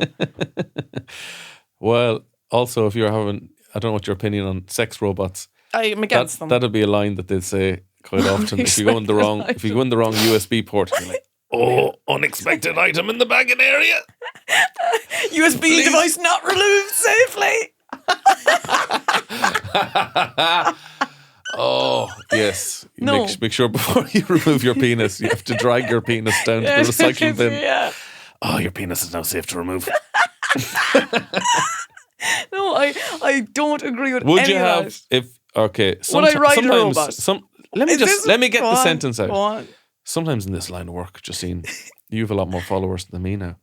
Well, also, if you're having... I don't know what your opinion on sex robots.
I'm against them.
That'd be a line that they'd say quite often. If you go in the wrong USB port, you're like, oh, unexpected item in the bagging area.
USB device not removed safely.
Oh, yes.
No.
Make sure before you remove your penis, you have to drag your penis down to the recycling bin.
Yeah.
Oh, your penis is now safe to remove.
No, I don't agree with
Would
any
you
of
have
that.
if okay?
Would I ride a robot?
Let me get the sentence out.
Go on.
Sometimes in this line of work, Justine, you have a lot more followers than me now.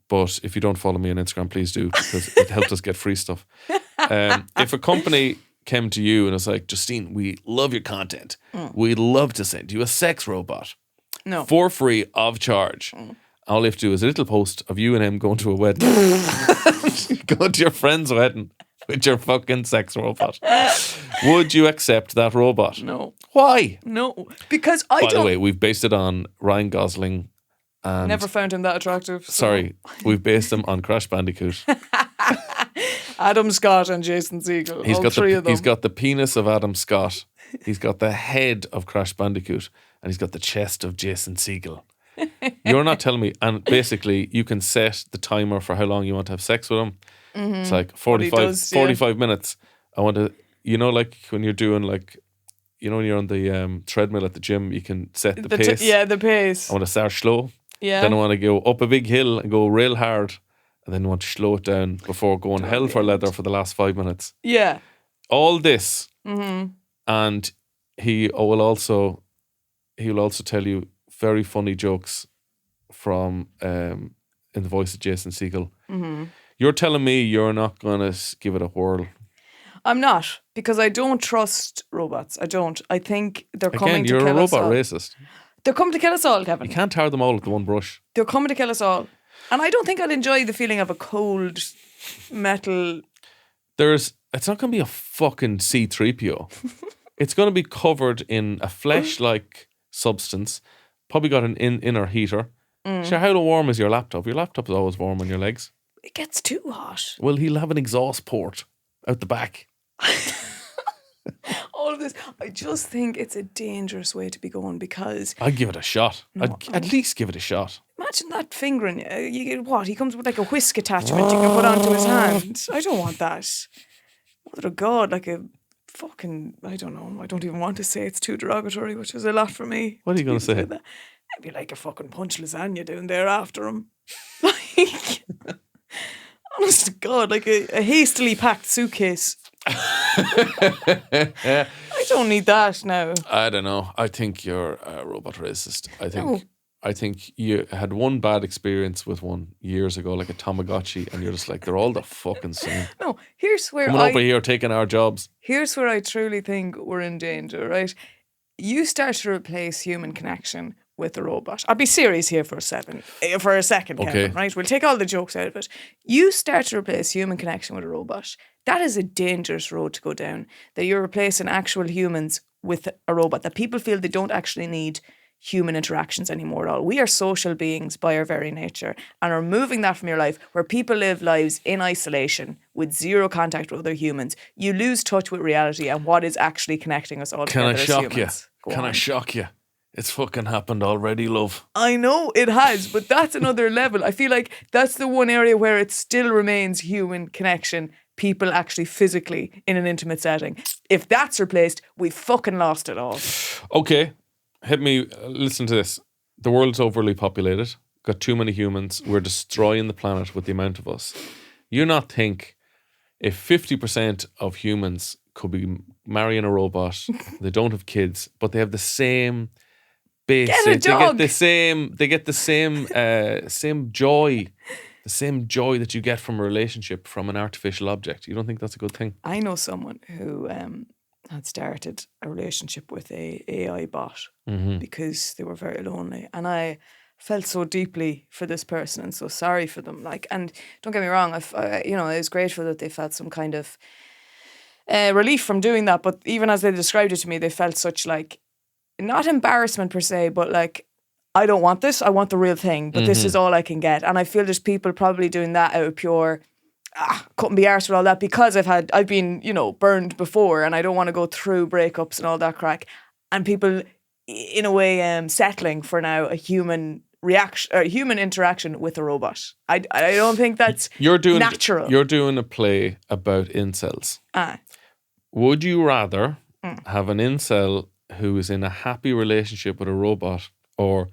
But if you don't follow me on Instagram, please do, because it helps us get free stuff. If a company came to you and was like, Justine, we love your content. We'd love to send you a sex robot.
No.
For free, of charge. All you have to do is a little post of you and him going to a wedding. Going to your friend's wedding with your fucking sex robot. Would you accept that robot?
No.
Why?
No. Because I
By
don't...
the way, we've based it on Ryan Gosling and...
Never found him that attractive. So.
Sorry, we've based him on Crash Bandicoot.
Adam Scott and Jason Segel. All three of them.
He's got the penis of Adam Scott. He's got the head of Crash Bandicoot. And he's got the chest of Jason Segel. You're not telling me. And basically, you can set the timer for how long you want to have sex with him. Mm-hmm. It's like 45 minutes. I want to, like when you're doing like, when you're on the treadmill at the gym, you can set the pace.
The pace.
I want to start slow.
Yeah.
Then I want to go up a big hill and go real hard. And then I want to slow it down before going hell for leather for the last 5 minutes.
Yeah.
All this.
Mm-hmm.
And he will also tell you very funny jokes from in the voice of Jason Segel. Mm-hmm. You're telling me you're not going to give it a whirl?
I'm not, because I don't trust robots. I don't. I think they're coming to
kill us all. Again, you're a robot
racist. They're coming to kill us all, Kevin.
You can't tar them all with the one brush.
They're coming to kill us all. And I don't think I'd enjoy the feeling of a cold metal...
It's not going to be a fucking C-3PO. It's going to be covered in a flesh-like substance, probably got an inner heater. Sure, how warm is your laptop? Your laptop is always warm on your legs.
It gets too hot.
Well, he'll have an exhaust port out the back.
All of this, I just think it's a dangerous way to be going, because...
I'd give it a shot. At least give it a shot.
Imagine that fingering. You get what? He comes with like a whisk attachment you can put onto his hand. I don't want that. Mother of God, like a fucking... I don't know. I don't even want to say it's too derogatory, which is a lot for me.
What are you going to say?
It'd be like a fucking punch lasagna down there after him. Like... Honest to God, like a hastily packed suitcase. I don't need that now.
I don't know. I think you're a robot racist. I think you had one bad experience with one years ago, like a Tamagotchi, and you're just like, they're all the fucking same.
No, here's where
Coming over here taking our jobs.
Here's where I truly think we're in danger, right? You start to replace human connection with a robot. I'll be serious here for a second, Kevin, right? We'll take all the jokes out of it. You start to replace human connection with a robot. That is a dangerous road to go down, that you're replacing actual humans with a robot, that people feel they don't actually need human interactions anymore at all. We are social beings by our very nature, and removing that from your life, where people live lives in isolation with zero contact with other humans, you lose touch with reality and what is actually connecting us all together as humans.
Can I shock you? It's fucking happened already, love.
I know it has, but that's another level. I feel like that's the one area where it still remains human connection, people actually physically in an intimate setting. If that's replaced, we've fucking lost it all.
Okay, hit me, listen to this. The world's overly populated, got too many humans, we're destroying the planet with the amount of us. You not think if 50% of humans could be marrying a robot, they don't have kids, but they have the same... basic.
Get a dog.
They get the same joy. The same joy that you get from a relationship from an artificial object. You don't think that's a good thing?
I know someone who had started a relationship with a AI bot because they were very lonely, and I felt so deeply for this person and so sorry for them. Like, and don't get me wrong, it was grateful that they felt some kind of relief from doing that. But even as they described it to me, they felt such like, not embarrassment per se, but like, I don't want this. I want the real thing, but this is all I can get. And I feel there's people probably doing that out of pure, couldn't be arsed with all that, because I've been, burned before, and I don't want to go through breakups and all that crack. And people, in a way, settling for now a human reaction or human interaction with a robot. I don't think that's natural.
You're doing a play about incels. Would you rather have an incel who is in a happy relationship with a robot, or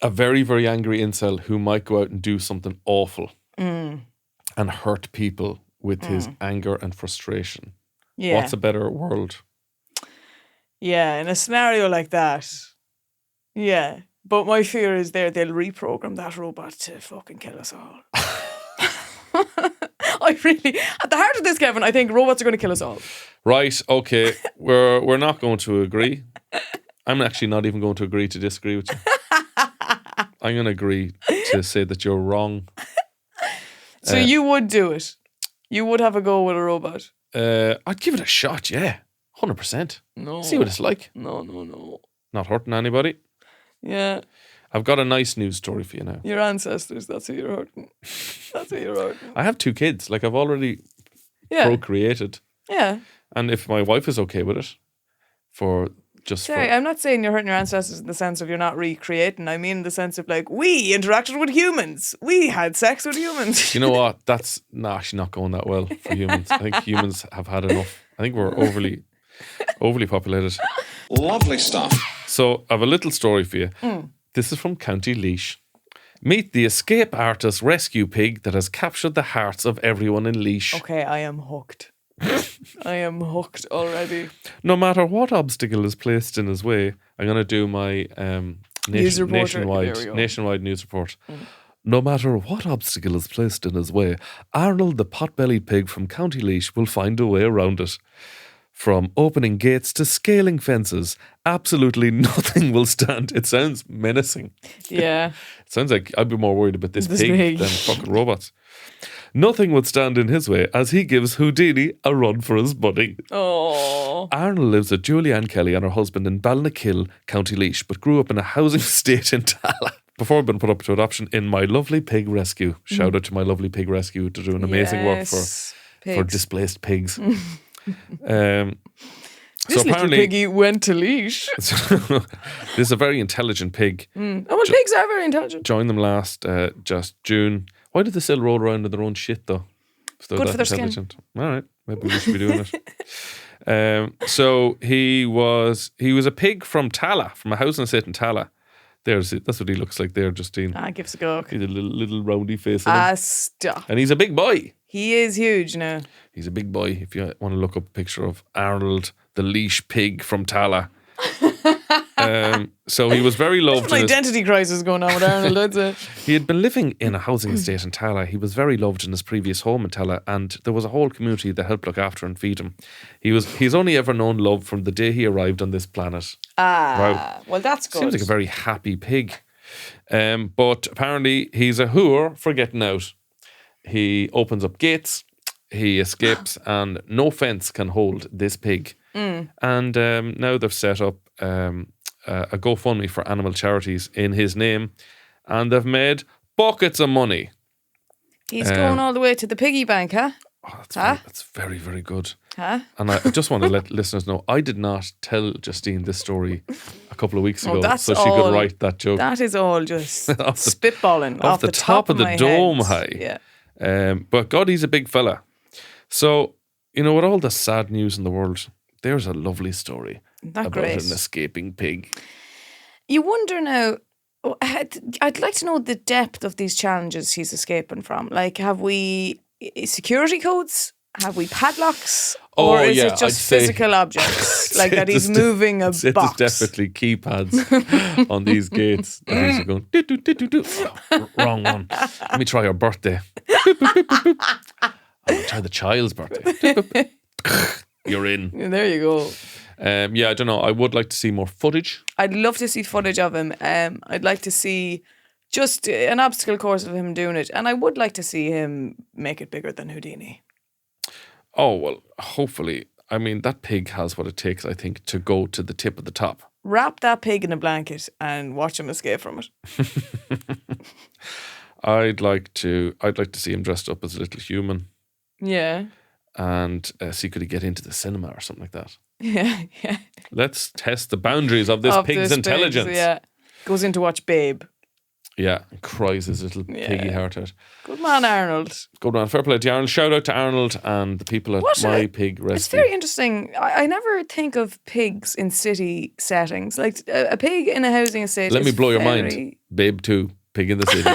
a very, very angry incel who might go out and do something awful and hurt people with his anger and frustration? Yeah. What's a better world?
Yeah, in a scenario like that, yeah. But my fear is they'll reprogram that robot to fucking kill us all. I really, at the heart of this, Kevin, I think robots are going to kill us all.
Right, okay. We're not going to agree. I'm actually not even going to agree to disagree with you. I'm going to agree to say that you're wrong.
So you would do it? You would have a go with a robot?
I'd give it a shot, yeah. 100%.
No.
See what it's like.
No.
Not hurting anybody.
Yeah.
I've got a nice news story for you now.
Your ancestors, that's who you're hurting.
I have 2 kids. Like, I've already procreated.
Yeah.
And if my wife is okay with it, I'm
not saying you're hurting your ancestors in the sense of you're not recreating. I mean in the sense of like, we interacted with humans. We had sex with humans.
You know what? That's actually not going that well for humans. I think humans have had enough. I think we're overly populated.
Lovely stuff.
So I have a little story for you. This is from County Laois. Meet the escape artist rescue pig that has captured the hearts of everyone in Laois.
Okay, I am hooked. I am hooked already.
No matter what obstacle is placed in his way, I'm going to do my
News reporter. There we go.
Nationwide news report. No matter what obstacle is placed in his way, Arnold the pot-bellied pig from County Laois will find a way around it. From opening gates to scaling fences, absolutely nothing will stand. It sounds menacing.
Yeah.
It sounds like I'd be more worried about this pig than fucking robots. Nothing would stand in his way as he gives Houdini a run for his money.
Oh.
Arnold lives with Julianne Kelly and her husband in Balnakill, County Laois, but grew up in a housing estate in Tallaght. Before being put up to adoption in My Lovely Pig Rescue. Shout out to My Lovely Pig Rescue to do an amazing work for displaced pigs.
This little piggy went to Laois.
This is a very intelligent pig.
Well, pigs are very intelligent.
Joined them last just June. Why did they still roll around in their own shit though?
Good for their skin.
All right, maybe we should be doing it. So he was a pig from Tallaght, from a housing estate in Tallaght. That's what he looks like there, Justine.
Gives a go.
He's a little roundy face.
Stop.
And he's a big boy.
He is huge now.
He's a big boy. If you want to look up a picture of Arnold, the Laois pig from Tallaght. So he was very loved.
There's an identity crisis going on with Arnold, I'd say.
He had been living in a housing estate in Tallaght. He was very loved in his previous home in Tallaght, and there was a whole community that helped look after and feed him. He's only ever known love from the day he arrived on this planet. Wow.
Well, that's good.
Seems like a very happy pig. But apparently he's a hooer for getting out. He opens up gates, he escapes, and no fence can hold this pig. And now they've set up a GoFundMe for animal charities in his name, and they've made buckets of money.
He's going all the way to the piggy bank, huh?
Oh, that's very, very good.
Huh?
And I just want to let listeners know, I did not tell Justine this story a couple of weeks ago, so she could write that joke.
That is all just spitballing
off the top of the dome
head.
high. But God, he's a big fella. So, with all the sad news in the world, there's a lovely story about an escaping pig.
You wonder now, I'd like to know the depth of these challenges he's escaping from. Like, have we security codes? Have we padlocks? Or is it just physical objects? Like that he's moving a box?
There's definitely keypads on these gates. That he's going, do. Oh, wrong one. Let me try your birthday. I'll try the child's birthday. You're in.
There you go.
I don't know. I would like to see more footage.
I'd love to see footage of him. I'd like to see just an obstacle course of him doing it. And I would like to see him make it bigger than Houdini.
Oh, well, hopefully. I mean, that pig has what it takes, I think, to go to the tip of the top.
Wrap that pig in a blanket and watch him escape from it.
I'd like to see him dressed up as a little human.
Yeah.
And see could he get into the cinema or something like that.
Yeah.
Let's test the boundaries of this pig's intelligence.
Yeah. Goes in to watch Babe.
Yeah, and cries his little piggy heart out.
Good man, Arnold.
Good man. Fair play to Arnold. Shout out to Arnold and the people at My Pig Rescue.
It's very interesting. I never think of pigs in city settings. Like a pig in a housing estate.
Let me blow your mind. Babe 2, Pig in the City.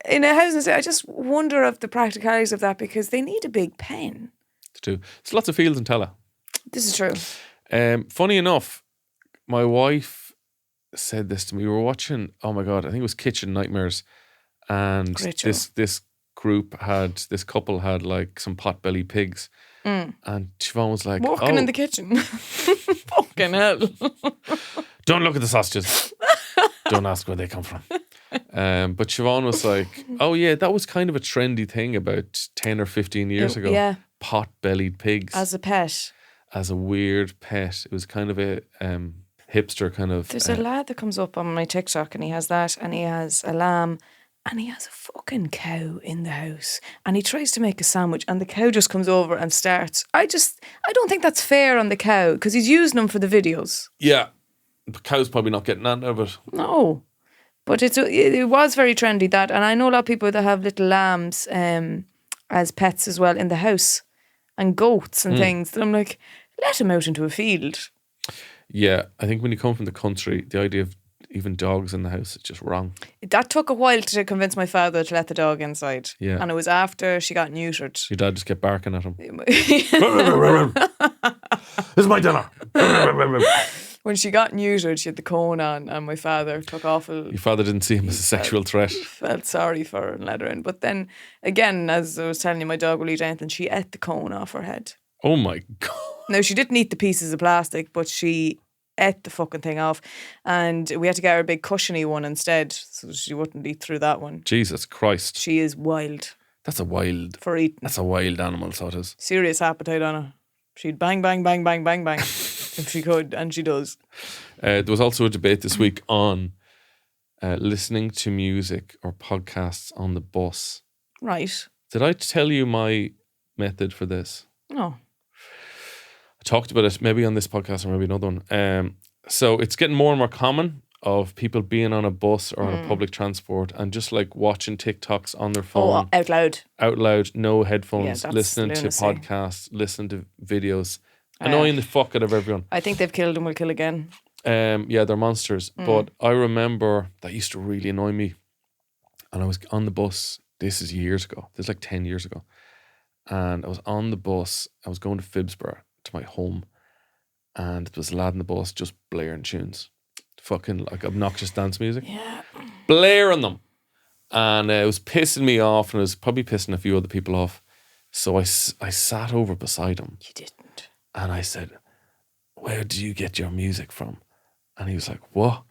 In a housing estate, I just wonder of the practicalities of that because they need a big pen.
There's lots of fields in Tallaght.
This is true.
Funny enough, my wife said this to me. We were watching, oh my God, I think it was Kitchen Nightmares. And this couple had like some pot-bellied pigs. And Siobhan was like,
walking in the kitchen. Fucking hell.
Don't look at the sausages. Don't ask where they come from. But Siobhan was like, oh yeah, that was kind of a trendy thing about 10 or 15 years ago.
Yeah.
Pot-bellied pigs.
As a pet.
As a weird pet. It was kind of a hipster kind of...
There's a lad that comes up on my TikTok and he has that and he has a lamb and he has a fucking cow in the house and he tries to make a sandwich and the cow just comes over and starts. I don't think that's fair on the cow because he's using them for the videos.
Yeah. The cow's probably not getting that out of it.
No. But it was very trendy, that. And I know a lot of people that have little lambs as pets as well in the house and goats and things. And I'm like, let them out into a field.
Yeah, I think when you come from the country, the idea of even dogs in the house is just wrong. That
took a while to convince my father to let the dog inside.
Yeah.
And it was after she got neutered.
Your dad just kept barking at him. This is my dinner.
When she got neutered, she had the cone on, and my father took awful.
Your father didn't see him as a sexual threat.
Felt sorry for her and let her in. But then, again, as I was telling you, my dog will eat anything. She ate the cone off her head.
Oh my God.
Now, she didn't eat the pieces of plastic, but she ate the fucking thing off. And we had to get her a big cushiony one instead, so she wouldn't eat through that one.
Jesus Christ.
She is wild.
That's a wild...
For eating.
That's a wild animal, so it is.
Serious appetite on her. She'd bang, bang, bang, bang, bang, bang if she could, and she does.
There was also a debate this week on listening to music or podcasts on the bus.
Right.
Did I tell you my method for this?
No.
I talked about it maybe on this podcast or maybe another one. So it's getting more and more common of people being on a bus or on a public transport and just like watching TikToks on their phone.
Oh, out loud.
Out loud, no headphones,
Yeah,
listening
lunacy.
to podcasts, listening to videos. Annoying the fuck out of everyone.
I think they've killed and will kill again.
Yeah, they're monsters. But I remember that used to really annoy me. And I was on the bus, this is years ago. This is like 10 years ago. And I was on the bus, I was going to Phibsborough, to my home. And there was a lad in the bus just blaring tunes. Fucking like obnoxious dance music.
Yeah.
Blaring them. And it was pissing me off, and it was probably pissing a few other people off. So I sat over beside him.
You didn't.
And I said, where do you get your music from? And he was like, what?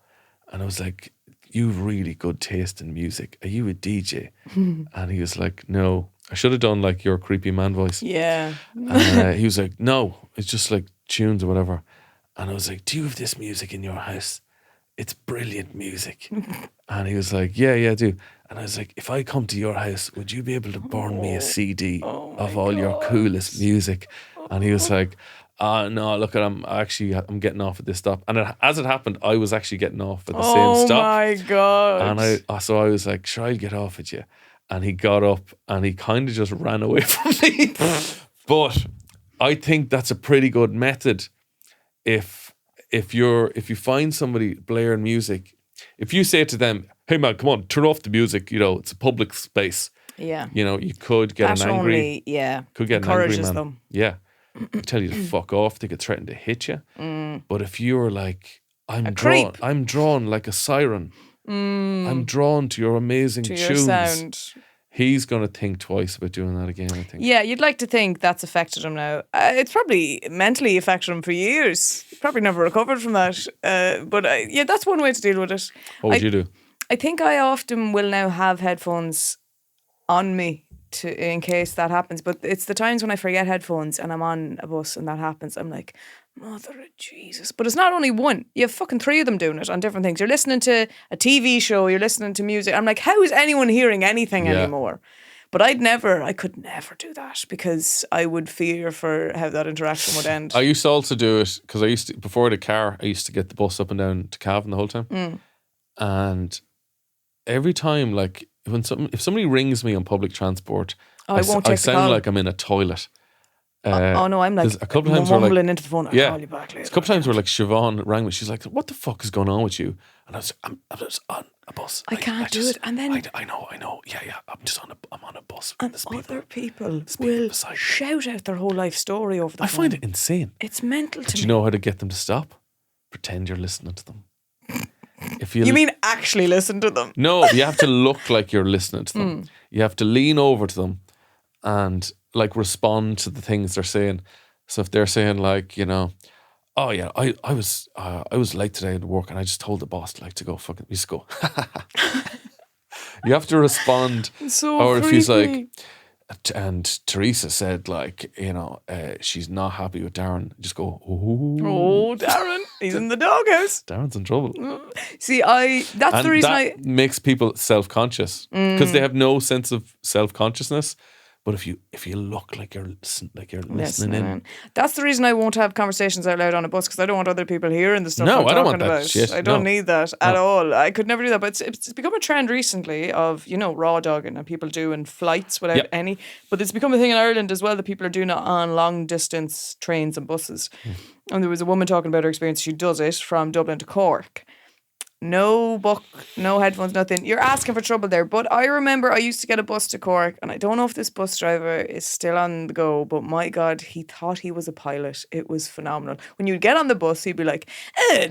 And I was like, you've really good taste in music. Are you a DJ? And he was like, no. I should have done like your creepy man voice.
Yeah.
And he was like, no, it's just like tunes or whatever. And I was like, do you have this music in your house? It's brilliant music. And he was like, yeah, I do. And I was like, if I come to your house, would you be able to burn me a CD of all your coolest music? And he was like, no, look, I'm getting off at this stop. And as it happened, I was actually getting off at the same stop.
Oh my God.
And I was like, sure, I'll get off at you. And he got up and he kind of just ran away from me. But I think that's a pretty good method. If you find somebody blaring music, if you say to them, hey man, come on, turn off the music, it's a public space.
Yeah.
You could get
that
an angry...
only, yeah,
could get an angry
encourages
man.
them.
Yeah. They tell you to fuck off, they could threaten to hit you. But if you're like, I'm drawn like a siren. I'm drawn to your amazing
to
tunes.
your sound.
He's going to think twice about doing that again, I think.
Yeah, you'd like to think that's affected him now. It's probably mentally affected him for years. Probably never recovered from that. But that's one way to deal with it.
What would you do?
I think I often will now have headphones on me in case that happens. But it's the times when I forget headphones and I'm on a bus and that happens, I'm like, mother of Jesus. But it's not only one. You have fucking three of them doing it on different things. You're listening to a TV show, you're listening to music. I'm like, how is anyone hearing anything anymore? But I could never do that because I would fear for how that interaction would end.
I used to also do it because before I had a car, I used to get the bus up and down to Cavan the whole time. And every time, like, if somebody rings me on public transport, I sound like I'm in a toilet.
No, I'm like
a couple of times
mumbling into the phone. I'll call you back later.
A couple of times where like Siobhan rang me, she's like, what the fuck is going on with you? And I was I'm just on a bus.
I can't do it. And then
I know. Yeah. I'm on a bus.
And other people will shout out their whole life story over the phone.
I find it insane.
It's mental to me.
Do you know how to get them to stop? Pretend you're listening to them. If
you mean actually listen to them?
No, you have to look like you're listening to them. You have to lean over to them and like respond to the things they're saying. So if they're saying like, oh yeah, I was late today at work and I just told the boss like to go fucking just go. You have to respond.
So
or if
creepy.
he's like, and Teresa said like, she's not happy with Darren, just go,
oh Darren, he's in the doghouse.
Darren's in trouble.
See, that's the reason
that makes people self-conscious because they have no sense of self-consciousness. But if you look like you're listening in,
that's the reason I won't have conversations out loud on a bus because I don't want other people hearing the stuff
No,
I'm
I don't
talking
want that
about.
shit.
I don't
No.
need that at all. I could never do that. But it's become a trend recently of raw dogging and people doing flights without any. But it's become a thing in Ireland as well that people are doing it on long distance trains and buses. And there was a woman talking about her experience. She does it from Dublin to Cork. No book, no headphones, nothing. You're asking for trouble there. But I remember I used to get a bus to Cork, and I don't know if this bus driver is still on the go, but my God, he thought he was a pilot. It was phenomenal. When you'd get on the bus, he'd be like,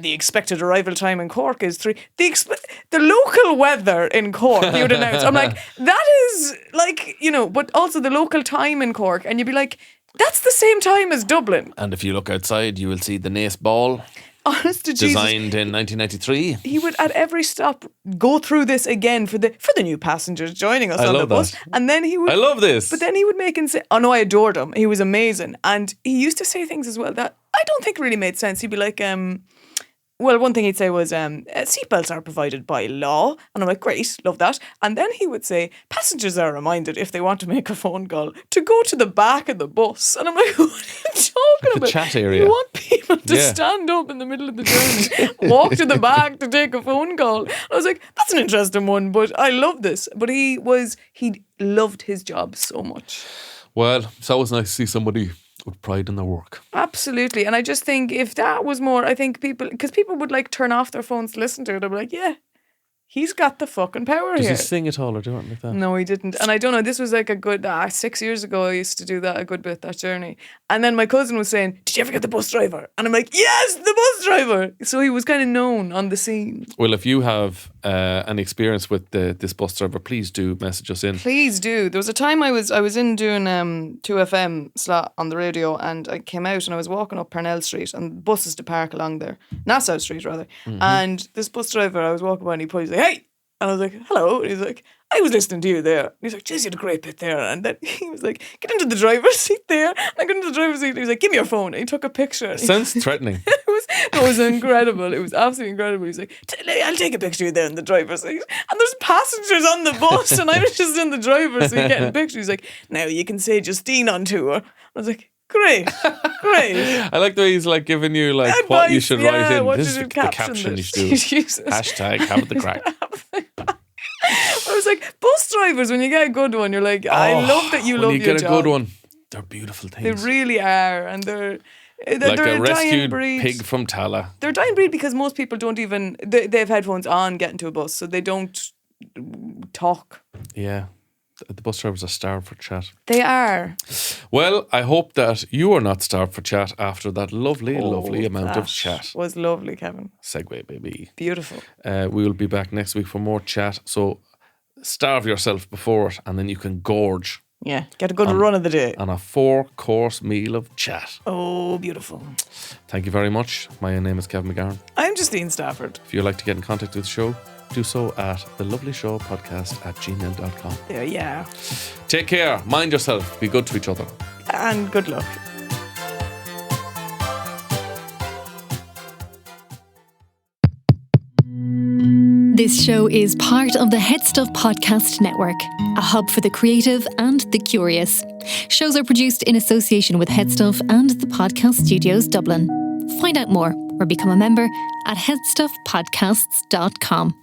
the expected arrival time in Cork is 3. The local weather in Cork, he would announce. I'm like, that is like, you know, but also the local time in Cork. And you'd be like, that's the same time as Dublin.
And if you look outside, you will see the Nace Ball.
Honest to Jesus.
Designed in 1993.
He would at every stop go through this again for the new passengers joining us on the bus. And then he would.
I love this.
But then he would make him say, oh no, I adored him. He was amazing. And he used to say things as well that I don't think really made sense. He'd be like, well, one thing he'd say was, seatbelts are provided by law. And I'm like, great, love that. And then he would say, passengers are reminded if they want to make a phone call to go to the back of the bus. And I'm like, what are you talking about?
The chat area.
You want people to stand up in the middle of the journey, walk to the back to take a phone call. I was like, that's an interesting one, but I love this. But he loved his job so much.
Well, it's always nice to see somebody with pride in their work.
Absolutely. And I just think if that was more, I think people would like turn off their phones to listen to it. They'd be like, yeah, he's got the fucking power
Does
here.
he sing at all or do anything like that?
No, he didn't. And I don't know, this was like a good 6 years ago. I used to do that a good bit, that journey. And then my cousin was saying, did you ever get the bus driver? And I'm like, yes, the bus driver. So he was kind of known on the scene.
Well, if you have an experience with this bus driver, please do message us in.
Please do. There was a time I was in doing 2FM slot on the radio, and I came out and I was walking up Parnell Street, and buses to park along there, Nassau Street rather.
Mm-hmm.
And this bus driver, I was walking by and he pulled, he's like, hey. And I was like, hello. And he's like, I was listening to you there. And he's like, geez, you had a great bit there. And then he was like, get into the driver's seat there. And I got into the driver's seat. And he was like, give me your phone. And he took a picture.
It sounds threatening.
It was incredible. It was absolutely incredible. He was like, I'll take a picture of you there in the driver's seat. And there's passengers on the bus. And I was just in the driver's seat getting a picture. He's like, now you can say Justine on tour. I was like, great.
I like the way he's like giving you like
advice,
what you should write in.
What
This is
you
the
should
caption you
this.
should do. Hashtag have it the crack.
I was like, bus drivers, when you get a good one, you're like, I love that you love your job.
When you get a good one, they're beautiful things.
They really are. And they're
like a rescued
breed.
pig from Tallaght.
They're a dying breed because most people don't even, they have headphones on getting to a bus, so they don't talk.
Yeah. The bus drivers are starved for chat.
They are.
Well, I hope that you are not starved for chat after that lovely amount of chat.
Was lovely, Kevin.
Segue, baby.
Beautiful.
We will be back next week for more chat. So starve yourself before it, and then you can gorge.
Yeah, get a good run of the day.
On a 4-course meal of chat.
Oh, beautiful.
Thank you very much. My name is Kevin McGarren.
I'm Justine Stafford.
If you'd like to get in contact with the show, do so at thelovelyshowpodcast@gmail.com.
There, yeah.
Take care. Mind yourself. Be good to each other.
And good luck.
This show is part of the HeadStuff Podcast Network, a hub for the creative and the curious. Shows are produced in association with HeadStuff and the Podcast Studios Dublin. Find out more or become a member at headstuffpodcasts.com.